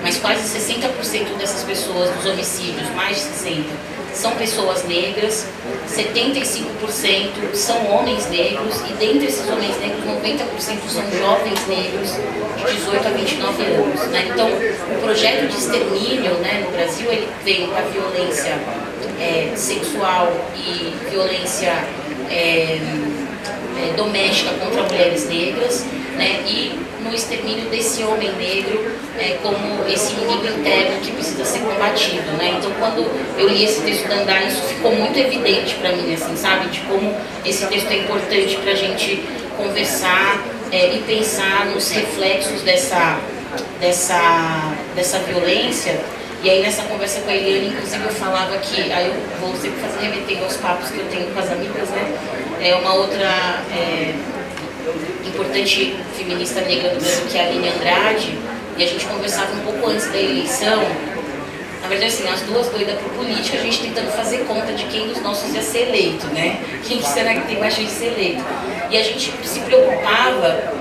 mas quase 60% dessas pessoas, dos homicídios, mais de 60%, são pessoas negras, 75% são homens negros, e dentre esses homens negros, 90% são jovens negros de 18 a 29 anos. Né? Então, o projeto de extermínio, né, no Brasil, ele vem com a violência sexual e violência doméstica contra mulheres negras, né, e no extermínio desse homem negro como esse inimigo interno que precisa ser combatido, né? Então, quando eu li esse texto da Andai, isso ficou muito evidente para mim, assim, sabe, de como esse texto é importante para a gente conversar e pensar nos reflexos dessa violência. E aí, nessa conversa com a Eliane, inclusive, eu falava que, aí eu vou sempre remetendo aos papos que eu tenho com as amigas, né? É uma outra importante feminista negra do Brasil, que é a Aline Andrade, e a gente conversava um pouco antes da eleição. Na verdade, assim, as duas doidas por política, a gente tentando fazer conta de quem dos nossos ia ser eleito, né? Quem será que tem mais chance de ser eleito? E a gente se preocupava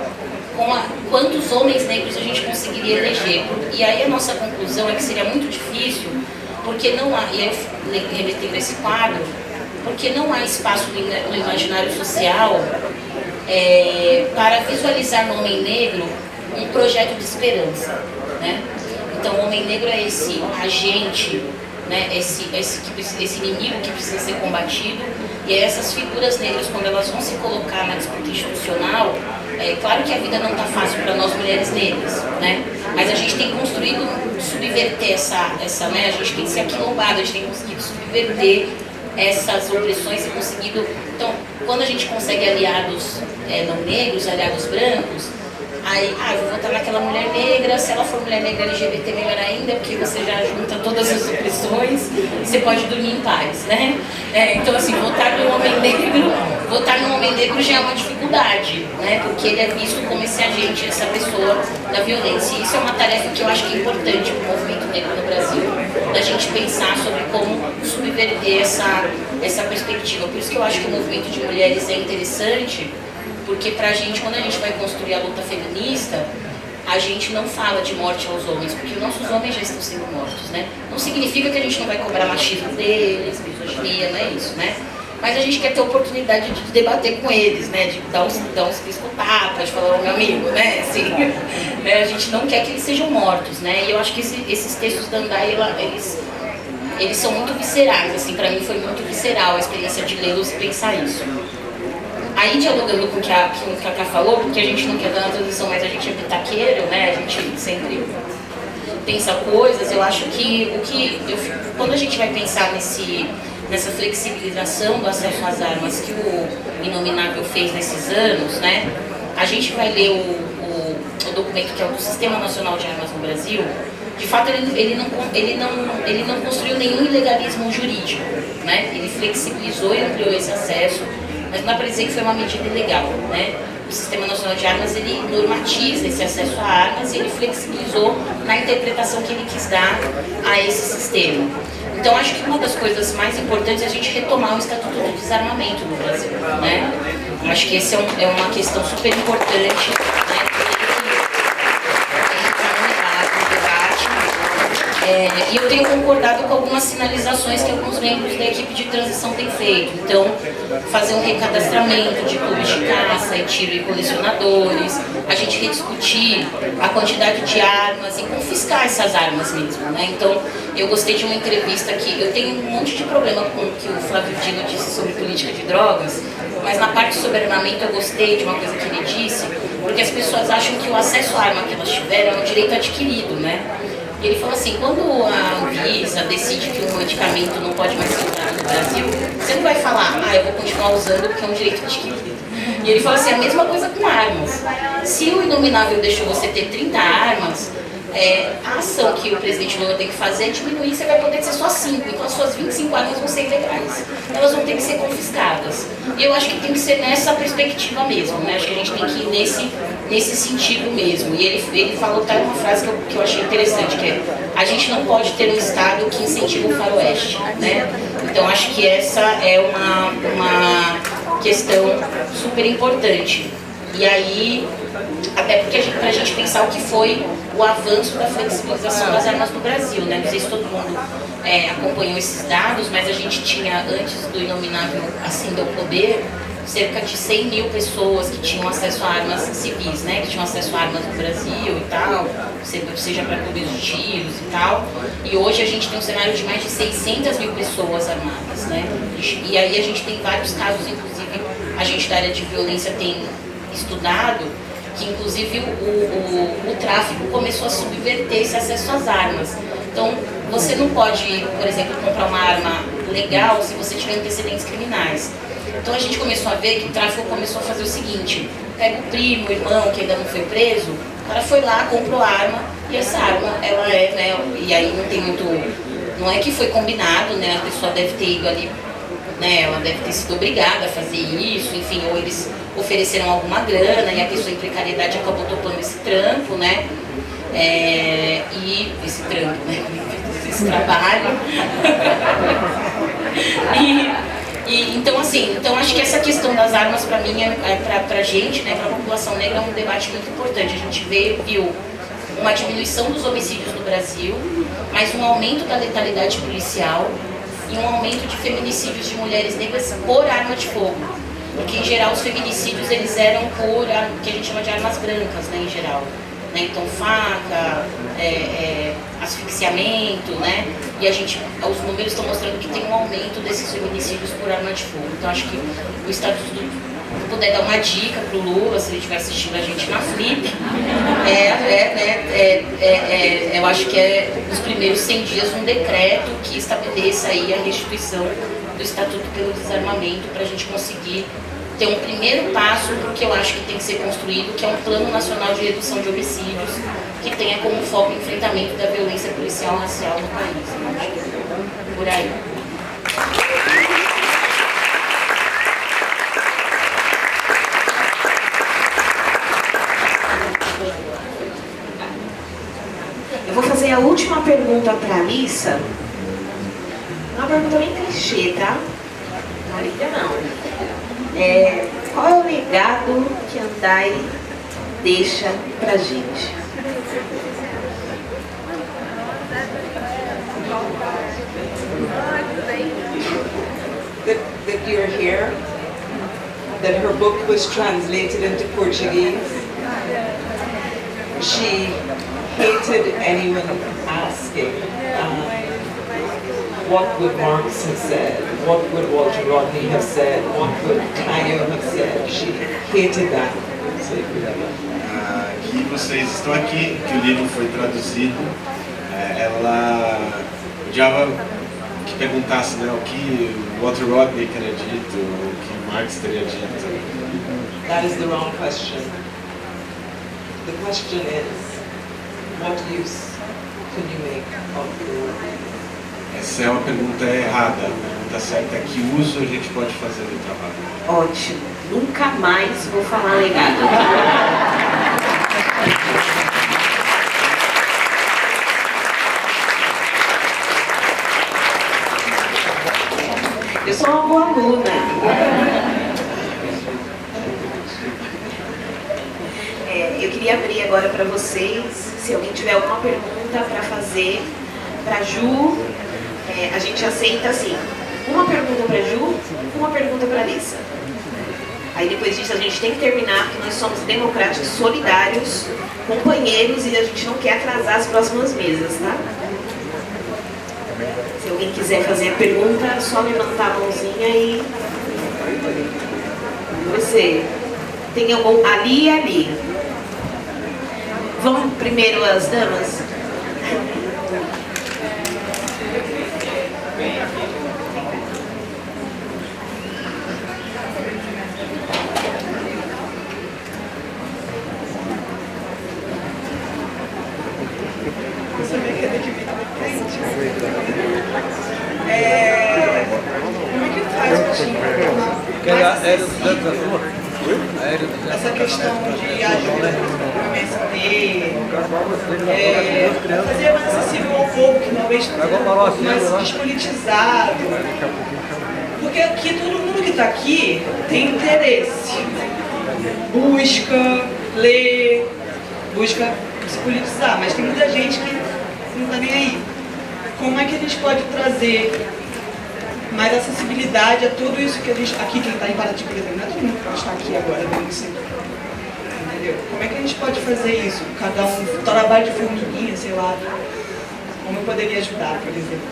com quantos homens negros a gente conseguiria eleger. E aí a nossa conclusão é que seria muito difícil, porque não há, e aí eu remetendo esse quadro, porque não há espaço no imaginário social para visualizar no homem negro um projeto de esperança, né? Então, o homem negro é esse agente, né? esse inimigo que precisa ser combatido, e essas figuras negras, quando elas vão se colocar na disputa institucional, claro que a vida não está fácil para nós mulheres negras, né? Mas a gente tem construído subverter essa, né? A gente tem se aquilombado, a gente tem conseguido subverter essas opressões e conseguido. Então, quando a gente consegue aliados não negros, aliados brancos, aí, eu vou votar naquela mulher negra, se ela for mulher negra LGBT, melhor ainda, porque você já junta todas as opressões e você pode dormir em paz, né? Então, assim, votar num homem negro já é uma dificuldade, né? Porque ele é visto como esse agente, essa pessoa da violência. E isso é uma tarefa que eu acho que é importante para o movimento negro no Brasil, da gente pensar sobre como subverter essa perspectiva. Por isso que eu acho que o movimento de mulheres é interessante, porque pra gente, quando a gente vai construir a luta feminista, a gente não fala de morte aos homens, porque os nossos homens já estão sendo mortos, né? Não significa que a gente não vai cobrar machismo deles, misoginia, não é isso, né? Mas a gente quer ter a oportunidade de debater com eles, né? De dar uns pisco-tapas, de falar, meu amigo, né? Assim, né? A gente não quer que eles sejam mortos, né? E eu acho que esses textos da Andai, eles são muito viscerais, assim, pra mim foi muito visceral a experiência de lê-los e pensar isso. Aí, dialogando com o que a Cacá falou, porque a gente não quer dar na transição, mas a gente é pitaqueiro, né? A gente sempre pensa coisas. Eu acho que quando a gente vai pensar nessa flexibilização do acesso às armas que o Inominável fez nesses anos, né? A gente vai ler o documento que é o do Sistema Nacional de Armas no Brasil. De fato, ele não construiu nenhum ilegalismo jurídico, né? Ele flexibilizou e ampliou esse acesso. Mas não dá para dizer que foi uma medida ilegal, né? O Sistema Nacional de Armas, ele normatiza esse acesso a armas e ele flexibilizou na interpretação que ele quis dar a esse sistema. Então, acho que uma das coisas mais importantes é a gente retomar o Estatuto do Desarmamento no Brasil, né? Acho que essa é uma questão super importante, né? E eu tenho concordado com algumas sinalizações que alguns membros da equipe de transição têm feito. Então, fazer um recadastramento de clubes de caça e tiro e colecionadores, a gente rediscutir a quantidade de armas e confiscar essas armas mesmo, né? Então, eu gostei de uma entrevista que eu tenho um monte de problema com o que o Flávio Dino disse sobre política de drogas, mas na parte sobre armamento eu gostei de uma coisa que ele disse, porque as pessoas acham que o acesso à arma que elas tiveram é um direito adquirido, né? E ele falou assim, quando a Anvisa decide que um medicamento não pode mais ser usado no Brasil, você não vai falar, eu vou continuar usando porque é um direito adquirido. E ele falou assim, a mesma coisa com armas. Se o Inominável deixou você ter 30 armas, a ação que o presidente Lula tem que fazer é diminuir, você vai poder ser só 5, então as suas 25 armas vão ser ilegais. Elas vão ter que ser confiscadas. E eu acho que tem que ser nessa perspectiva mesmo, né? Acho que a gente tem que ir nesse sentido mesmo. E ele falou até uma frase que eu achei interessante, que é: a gente não pode ter um Estado que incentiva o faroeste, né? Então acho que essa é uma questão super importante. E aí, Até porque pra gente pensar o que foi o avanço da flexibilização das armas no Brasil, né? Não sei se todo mundo acompanhou esses dados, mas a gente tinha, antes do inominável ascender ao poder, cerca de 100 mil pessoas que tinham acesso a armas civis, né? Que tinham acesso a armas no Brasil e tal, seja para clubes de tiros e tal. E hoje a gente tem um cenário de mais de 600 mil pessoas armadas, né? E aí a gente tem vários casos, inclusive a gente da área de violência tem estudado, que inclusive o tráfico começou a subverter esse acesso às armas. Então, você não pode, por exemplo, comprar uma arma legal se você tiver antecedentes criminais. Então a gente começou a ver que o tráfico começou a fazer o seguinte: pega o primo, o irmão que ainda não foi preso, o cara foi lá, comprou a arma, e essa arma, ela é, né, e aí não tem muito, não é que foi combinado, né, a pessoa deve ter ido ali, né, ela deve ter sido obrigada a fazer isso, enfim, ou eles ofereceram alguma grana e a pessoa em precariedade acabou topando esse trampo, né, e esse trampo, né, esse trabalho. Então, assim, acho que essa questão das armas, para mim, pra gente, né, pra população negra, é um debate muito importante. A gente viu uma diminuição dos homicídios no Brasil, mas um aumento da letalidade policial e um aumento de feminicídios de mulheres negras por arma de fogo. Porque, em geral, os feminicídios, eles eram por, o que a gente chama de armas brancas, né, em geral. Né? Então, faca, asfixiamento, né? E os números estão mostrando que tem um aumento desses feminicídios por arma de fogo. Então, acho que o Estatuto, se puder dar uma dica para o Lula, se ele estiver assistindo a gente na Flip, eu acho que é nos primeiros 100 dias um decreto que estabeleça aí a restituição do Estatuto pelo Desarmamento, para a gente conseguir ter um primeiro passo para o que eu acho que tem que ser construído, que é um Plano Nacional de Redução de Homicídios, que tenha como foco o enfrentamento da violência policial racial no país. Eu acho que é por aí. Eu vou fazer a última pergunta para a Alissa. Uma pergunta bem clichê, tá? Não liga não. Qual é o legado que a Andai deixa pra gente? That you're here, that her book was translated into Portuguese. She hated anyone asking, what would Marx have said? What would Walter Rodney have said? What would Tayo have said? She hated that. Que vocês estão aqui, que o livro foi traduzido, ela odiava que perguntasse, né, o que Walter Rodney teria dito, o que Marx teria dito. That is the wrong question. The question is, what use can you make of your work? Essa é uma pergunta errada. A pergunta certa é: que uso a gente pode fazer do trabalho? Ótimo. Nunca mais vou falar legado. Eu sou uma boa aluna. Eu queria abrir agora para vocês, se alguém tiver alguma pergunta para fazer para Ju. A gente aceita assim, uma pergunta para Ju, uma pergunta para Alissa. Aí depois disso a gente tem que terminar, porque nós somos democráticos, solidários, companheiros, e a gente não quer atrasar as próximas mesas, tá? Se alguém quiser fazer a pergunta, é só levantar a mãozinha e... Você. Tem algum... Ali e ali. Vamos primeiro as damas? Como é que faz essa questão de ajuda para MST, fazer mais acessível ao povo, que talvez esteja mais despolitizado? Porque aqui todo mundo que está aqui tem interesse, busca, lê, busca se politizar, mas tem muita gente que não está nem aí. Como é que a gente pode trazer mais acessibilidade a tudo isso que a gente... Aqui, quem está em Paraty, por exemplo, não é todo mundo que pode estar aqui agora dentro do centro. Entendeu? Como é que a gente pode fazer isso? Cada um, trabalho de formiguinha, sei lá. Como eu poderia ajudar, por exemplo,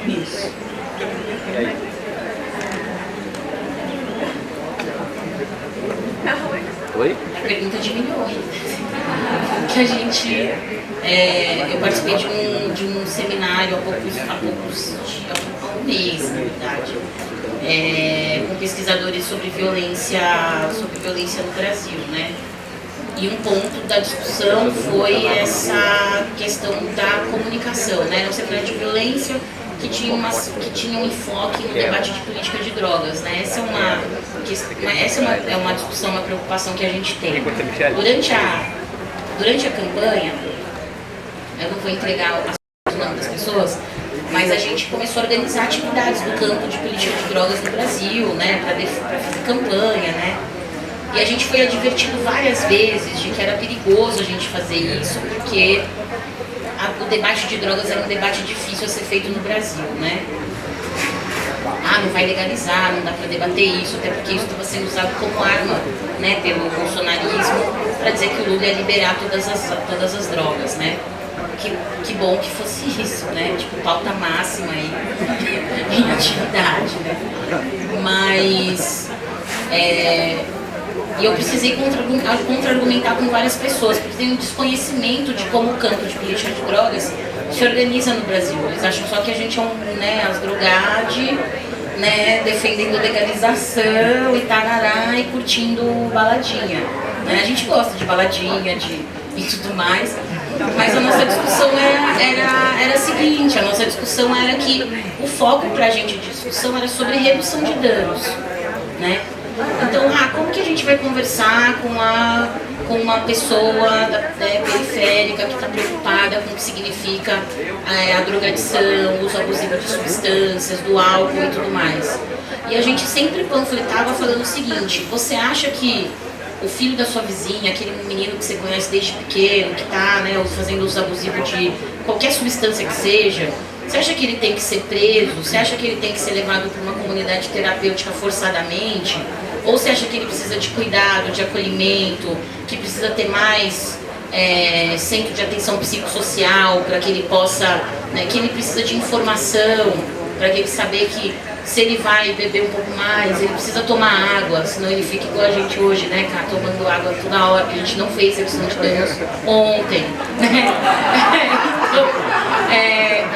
nisso? Oi? Pergunta de milhões. Que a gente... eu participei de um seminário há um mês, na verdade, com pesquisadores sobre violência no Brasil, né? E um ponto da discussão foi essa questão da comunicação, né? Era um seminário de violência que tinha um enfoque no debate de política de drogas, né? Essa é uma discussão, uma preocupação que a gente tem. Durante a campanha, eu não vou entregar o nome das pessoas, mas a gente começou a organizar atividades no campo de política de drogas no Brasil, né? Para fazer campanha, né? E a gente foi advertido várias vezes de que era perigoso a gente fazer isso, porque o debate de drogas era um debate difícil a ser feito no Brasil, né? Não vai legalizar, não dá para debater isso, até porque isso estava sendo usado como arma, né, pelo bolsonarismo, para dizer que o Lula ia liberar todas as drogas, né? Que bom que fosse isso, né? Tipo, pauta máxima aí em atividade, né? Mas... E eu precisei contra-argumentar com várias pessoas, porque tem um desconhecimento de como o campo de política de drogas se organiza no Brasil. Eles acham só que a gente é as drogade, né, defendendo legalização e tarará e curtindo baladinha. Né? A gente gosta de baladinha e tudo mais, mas a nossa discussão era a seguinte, a nossa discussão era que o foco pra gente de discussão era sobre redução de danos, né? Então, como que a gente vai conversar com uma pessoa periférica que está preocupada com o que significa a drogadição, o uso abusivo de substâncias, do álcool e tudo mais. E a gente sempre panfletava falando o seguinte: você acha que o filho da sua vizinha, aquele menino que você conhece desde pequeno, que está fazendo uso abusivo de qualquer substância que seja, você acha que ele tem que ser preso? Você acha que ele tem que ser levado para uma comunidade terapêutica forçadamente? Ou você acha que ele precisa de cuidado, de acolhimento, que precisa ter mais centro de atenção psicossocial para que ele possa, que ele precisa de informação para ele saber que se ele vai beber um pouco mais, ele precisa tomar água, senão ele fica igual a gente hoje, né, cara, tomando água toda hora, que a gente não fez redução de danos ontem, né?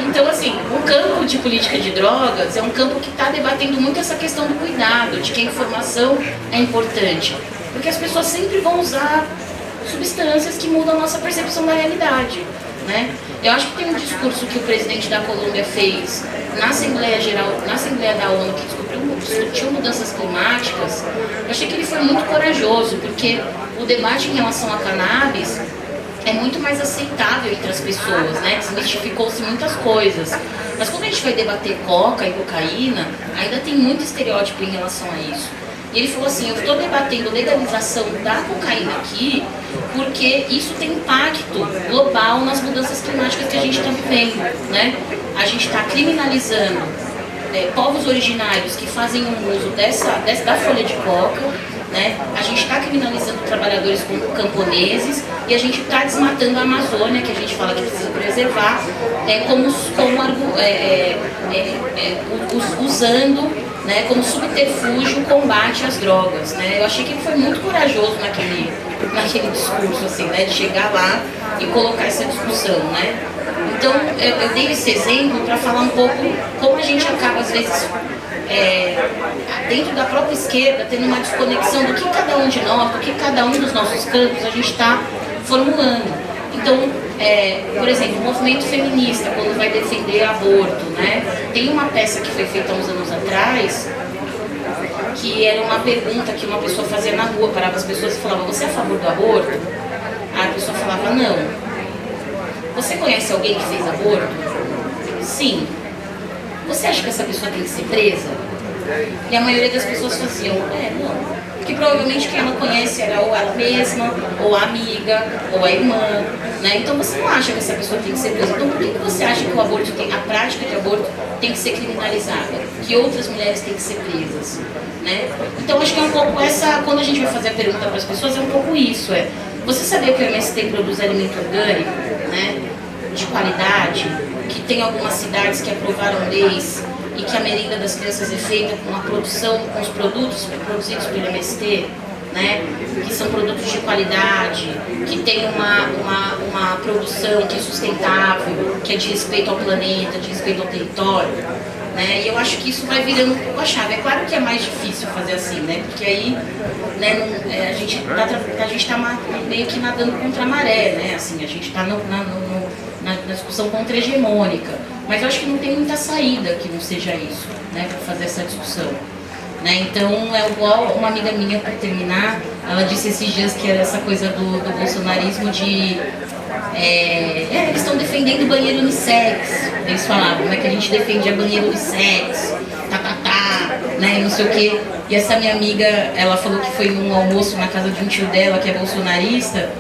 Então, assim, o campo de política de drogas é um campo que está debatendo muito essa questão do cuidado, de que a informação é importante, porque as pessoas sempre vão usar substâncias que mudam a nossa percepção da realidade, né? Eu acho que tem um discurso que o presidente da Colômbia fez na Assembleia da ONU, que discutiu mudanças climáticas. Eu achei que ele foi muito corajoso, porque o debate em relação a cannabis é muito mais aceitável entre as pessoas, né? Desmistificou-se muitas coisas. Mas quando a gente vai debater coca e cocaína, ainda tem muito estereótipo em relação a isso. E ele falou assim: eu estou debatendo legalização da cocaína aqui porque isso tem impacto global nas mudanças climáticas que a gente está vivendo, né? A gente está criminalizando povos originários que fazem um uso da folha de coca, né? A gente está criminalizando trabalhadores camponeses e a gente está desmatando a Amazônia, que a gente fala que precisa preservar, usando, né, como subterfúgio o combate às drogas, né? Eu achei que ele foi muito corajoso naquele discurso, assim, né, de chegar lá e colocar essa discussão, né? Então, eu dei esse exemplo para falar um pouco como a gente acaba, às vezes, dentro da própria esquerda, tendo uma desconexão do que cada um de nós, do que cada um dos nossos campos a gente está formulando. Então, por exemplo, o movimento feminista, quando vai defender aborto, né? Tem uma peça que foi feita há uns anos atrás, que era uma pergunta que uma pessoa fazia na rua, parava as pessoas e falava: você é a favor do aborto? Aí a pessoa falava: não. Você conhece alguém que fez aborto? Sim. Você acha que essa pessoa tem que ser presa? E a maioria das pessoas faziam: não. que provavelmente quem ela conhece era ou ela mesma, ou a amiga, ou a irmã, né? Então você não acha que essa pessoa tem que ser presa. Então por que você acha que o aborto tem, a prática de aborto tem que ser criminalizada? Que outras mulheres têm que ser presas, né? Então acho que é um pouco essa, quando a gente vai fazer a pergunta para as pessoas, é um pouco isso, você sabia que o MST produz alimento orgânico, né? De qualidade, que tem algumas cidades que aprovaram leis e que a merenda das crianças é feita com a produção, com os produtos produzidos pelo MST, né? Que são produtos de qualidade, que tem uma produção que é sustentável, que é de respeito ao planeta, de respeito ao território, né? E eu acho que isso vai virando um pouco a chave. É claro que é mais difícil fazer assim, né? Porque aí, né, a gente tá meio que nadando contra a maré, né? Assim, a gente está na discussão contra-hegemônica, mas eu acho que não tem muita saída que não seja isso, né, para fazer essa discussão, né? Então é igual uma amiga minha, para terminar, ela disse esses dias que era essa coisa do bolsonarismo de eles estão defendendo o banheiro unissex, eles falavam, né, que a gente defendia banheiro unissex, né, não sei o quê. E essa minha amiga, ela falou que foi num almoço na casa de um tio dela que é bolsonarista,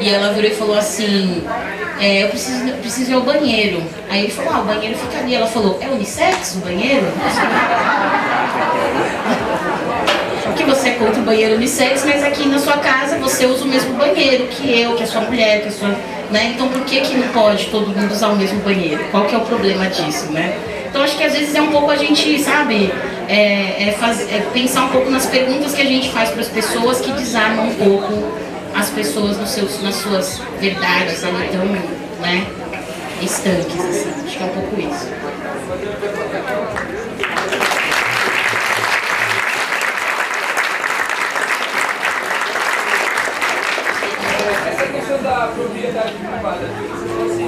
e ela virou e falou assim, eu preciso ir ao banheiro. Aí ele falou, o banheiro fica ali. Ela falou, é unissex o banheiro? Que você é contra o banheiro unissex, mas aqui na sua casa você usa o mesmo banheiro que eu, que a sua mulher, que a sua... Né? Então por que não pode todo mundo usar o mesmo banheiro? Qual que é o problema disso, né? Então acho que às vezes é um pouco a gente, sabe, pensar um pouco nas perguntas que a gente faz para as pessoas, que desarmam um pouco as pessoas nas suas verdades ali tão, né, estanques, assim. Acho que é um pouco isso. Essa questão da propriedade privada, você falou assim,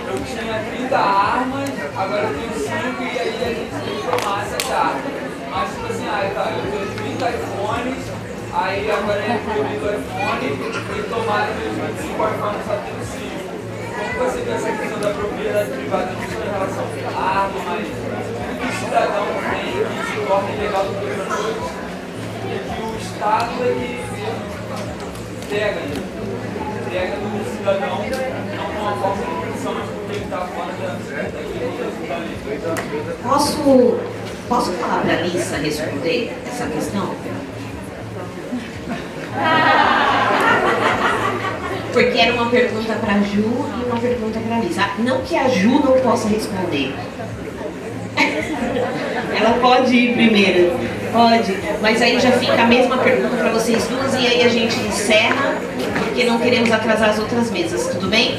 eu tinha 30 armas, agora eu tenho 5 e aí a gente tem que tomar essas armas. Mas tipo assim, eu tenho 30 iPhones, aí agora é proibido o iPhone e tomaram meus 25 iPhones, só tenho 5. Como você vê essa questão da propriedade privada em relação à arma, mas tudo que o cidadão tem que se torna ilegal do dia para noite e que o Estado é que entrega do cidadão, não com uma forma de pressão, mas porque ele está fora da lei. Posso falar para a Alissa responder essa questão? Porque era uma pergunta para a Ju e uma pergunta para a Alissa. Não que a Ju não possa responder. Ela pode ir primeiro. Pode, mas aí já fica a mesma pergunta para vocês duas e aí a gente encerra, porque não queremos atrasar as outras mesas, tudo bem?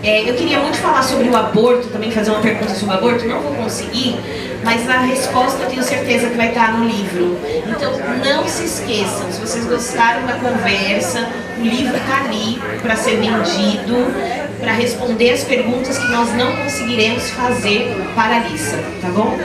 Eu queria muito falar sobre o aborto, também fazer uma pergunta sobre o aborto, não vou conseguir, mas a resposta eu tenho certeza que vai estar no livro. Então não se esqueçam, se vocês gostaram da conversa, o livro está ali para ser vendido, para responder as perguntas que nós não conseguiremos fazer para a Alissa, tá bom?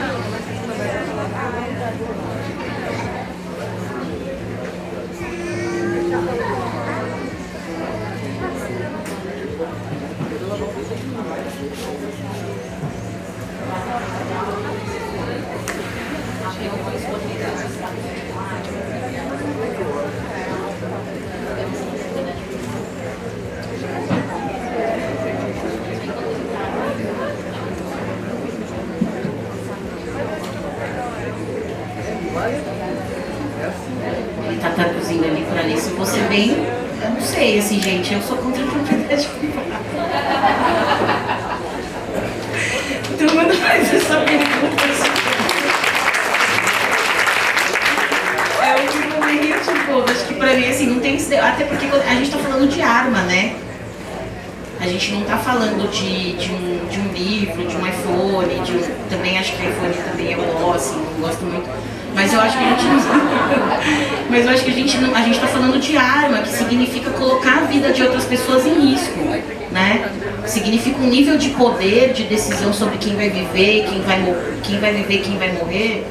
Ele tá traduzindo ali para Alice. Você bem, eu não sei, assim, gente, eu sou contra a propriedade privada. Então, manda mais essa pergunta. O que eu me rio, tipo, acho que pra mim, assim, não tem... Até porque a gente tá falando de arma, né? A gente não tá falando de um livro, de um iPhone, também acho que iPhone também é bom, assim, não gosto muito. Mas eu acho que a gente não... Mas eu acho que a gente tá falando de arma, que significa colocar a vida de outras pessoas em risco, né? Significa um nível de poder, de decisão sobre quem vai viver, quem vai viver, quem vai morrer,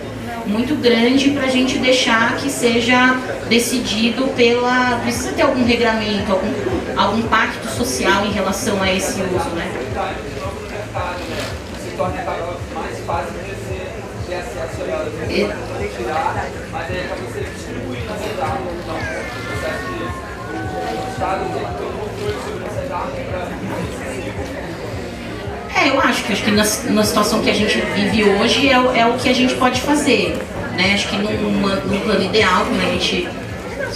muito grande para a gente deixar que seja decidido pela... Precisa ter algum regramento, algum pacto social em relação a esse uso, né? Se torna mais fácil de acesso tirar, mas aí acaba você distribuindo essas armas. Então, você acha que o Estado tem que ter um controle sobre essas armas para... Eu acho que na situação que a gente vive hoje é o que a gente pode fazer, né? Acho que num plano ideal, quando a gente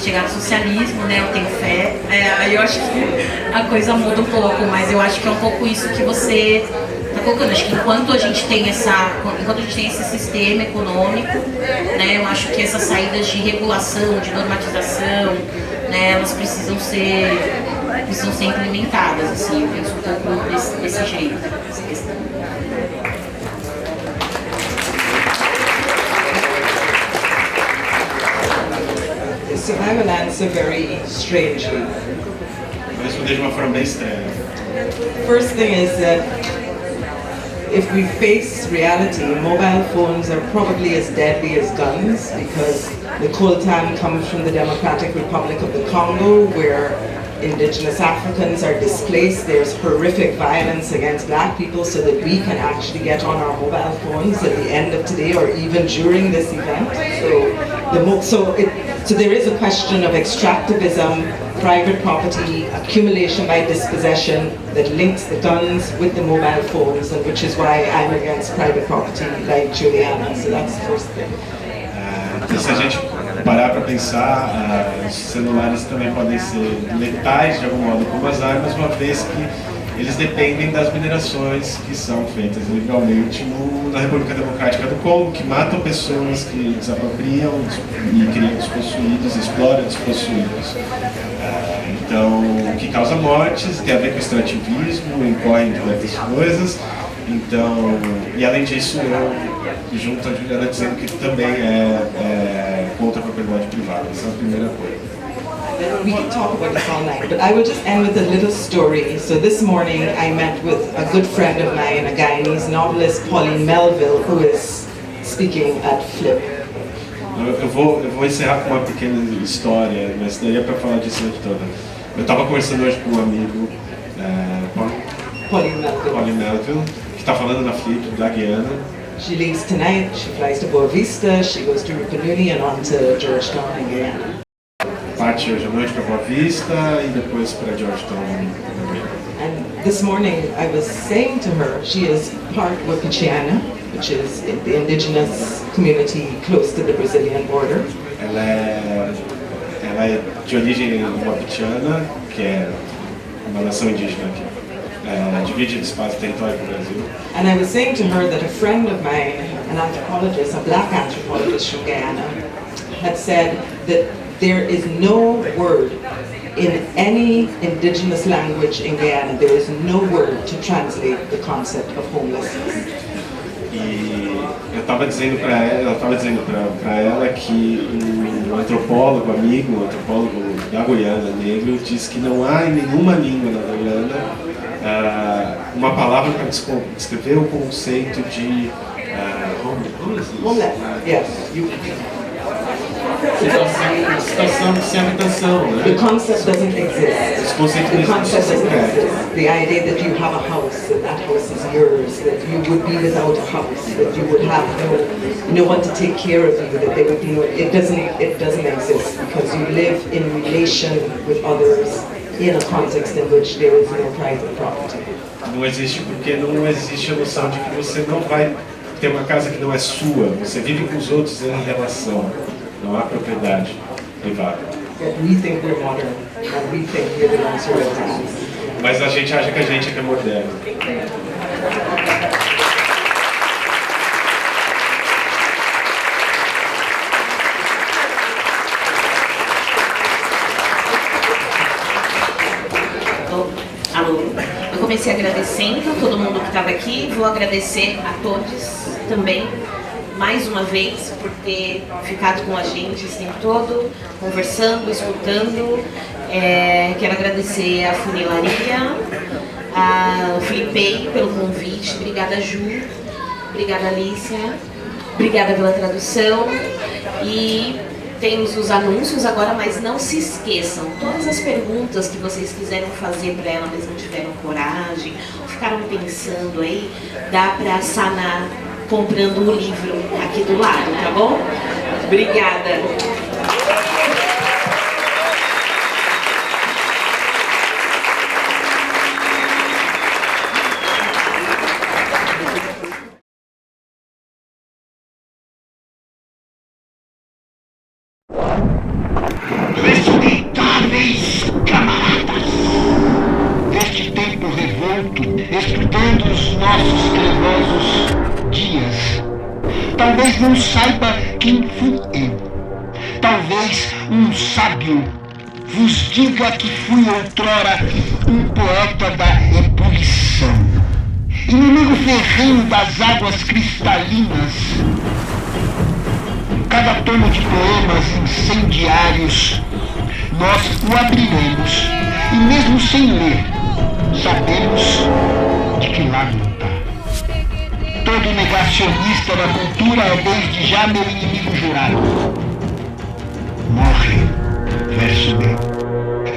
chegar no socialismo, né? Eu tenho fé, aí eu acho que a coisa muda um pouco, mas eu acho que é um pouco isso que você está colocando. Acho que enquanto a gente tem esse sistema econômico, né? Eu acho que essas saídas de regulação, de normatização, né? Elas precisam ser implementadas, assim, eu penso um pouco desse jeito, essa questão. So I will answer very strangely. Vou responder de uma forma bem estranha. First thing is that if we face reality, mobile phones are probably as deadly as guns, because the coltan comes from the Democratic Republic of the Congo, where indigenous Africans are displaced. There's horrific violence against black people, so that we can actually get on our mobile phones at the end of today or even during this event. So there is a question of extractivism, private property, accumulation by dispossession that links the guns with the mobile phones, and which is why I'm against private property like Juliana. So that's the first thing. Se a gente parar para pensar, os celulares também podem ser letais de algum modo como as armas, uma vez que eles dependem das minerações que são feitas ilegalmente na República Democrática do Congo, que matam pessoas, que desapropriam e criam despossuídos, exploram despossuídos. Então, que causa mortes, tem a ver com extrativismo, incorre em diversas coisas. Então, e além disso, eu junto a Juliana dizendo que também é contra a propriedade privada. Essa é a primeira coisa. We can talk about this all night, but I will just end with a little story. So this morning I met with a good friend of mine, a Guyanese novelist, Pauline Melville, who is speaking at Flip. Eu vou encerrar com uma pequena história, mas daria para falar disso a noite toda. Eu estava conversando hoje com um amigo, Pauline Melville, que está falando na Flip, da Guiana. She leaves tonight, she flies to Boa Vista, she goes to Rupununi and on to Georgetown in Guyana. Parte hoje à noite para Boa Vista e depois para Georgetown. And this morning I was saying to her, she is part Wapichiana, which is the indigenous community close to the Brazilian border. Ela é de origem wapichiana, que é uma nação indígena aqui. Divide espaço e território com o Brasil. And I was saying to her that a friend of mine, an anthropologist, a black anthropologist from Guyana, had said that there is no word in any indigenous language in Guyana, there is no word to translate the concept of homelessness. E eu estava dizendo para ela que um antropólogo amigo, um antropólogo da Guiana, negro, disse que não há em nenhuma língua na Guiana uma palavra para descrever o conceito de Homeless, yes. Situação sem habitação, né? The concept doesn't exist. Esse conceito The não concept existe. doesn't exist. The idea that you have a house, that house is yours, that you would be without a house, that you would have no one to take care of you, that there would be no, it doesn't exist, because you live in relation with others in a context in which there is no private property. Não existe porque não existe a noção de que você não vai ter uma casa que não é sua, você vive com os outros em relação, não há propriedade privada. But we think we're modern, and we think we're the ones who are able to. Mas a gente acha que a gente é que é moderno. Eu comecei agradecendo todo mundo que estava aqui, vou agradecer a todos também, mais uma vez, por ter ficado com a gente esse tempo todo, conversando, escutando. Quero agradecer a Funilaria, ao Filipei pelo convite, obrigada Ju, obrigada Alicia, obrigada pela tradução. E temos os anúncios agora, mas não se esqueçam, todas as perguntas que vocês quiseram fazer para ela, mas não tiveram coragem, ou ficaram pensando aí, dá para sanar comprando o livro aqui do lado, tá bom? Obrigada. Respeitáveis camaradas, neste tempo revolto, estudando os nossos trevosos dias, talvez não saiba quem fui eu. Talvez um sábio vos diga que fui outrora um poeta da ebulição, inimigo ferrenho das águas cristalinas. Cada tomo de poemas incendiários nós o abriremos, e mesmo sem ler, sabemos de que lado lutar. Todo negacionista da cultura é desde já meu inimigo jurado. Morre, verso meu.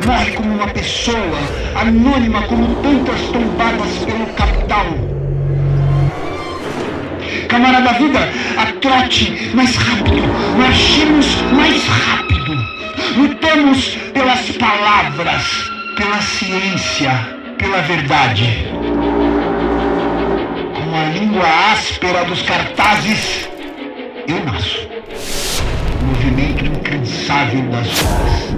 Morre como uma pessoa, anônima como tantas tombadas pelo capital. Camarada vida, a trote mais rápido, marchemos mais rápido. Lutamos pelas palavras, pela ciência, pela verdade. Com a língua áspera dos cartazes, eu nasço. O movimento incansável das ruas.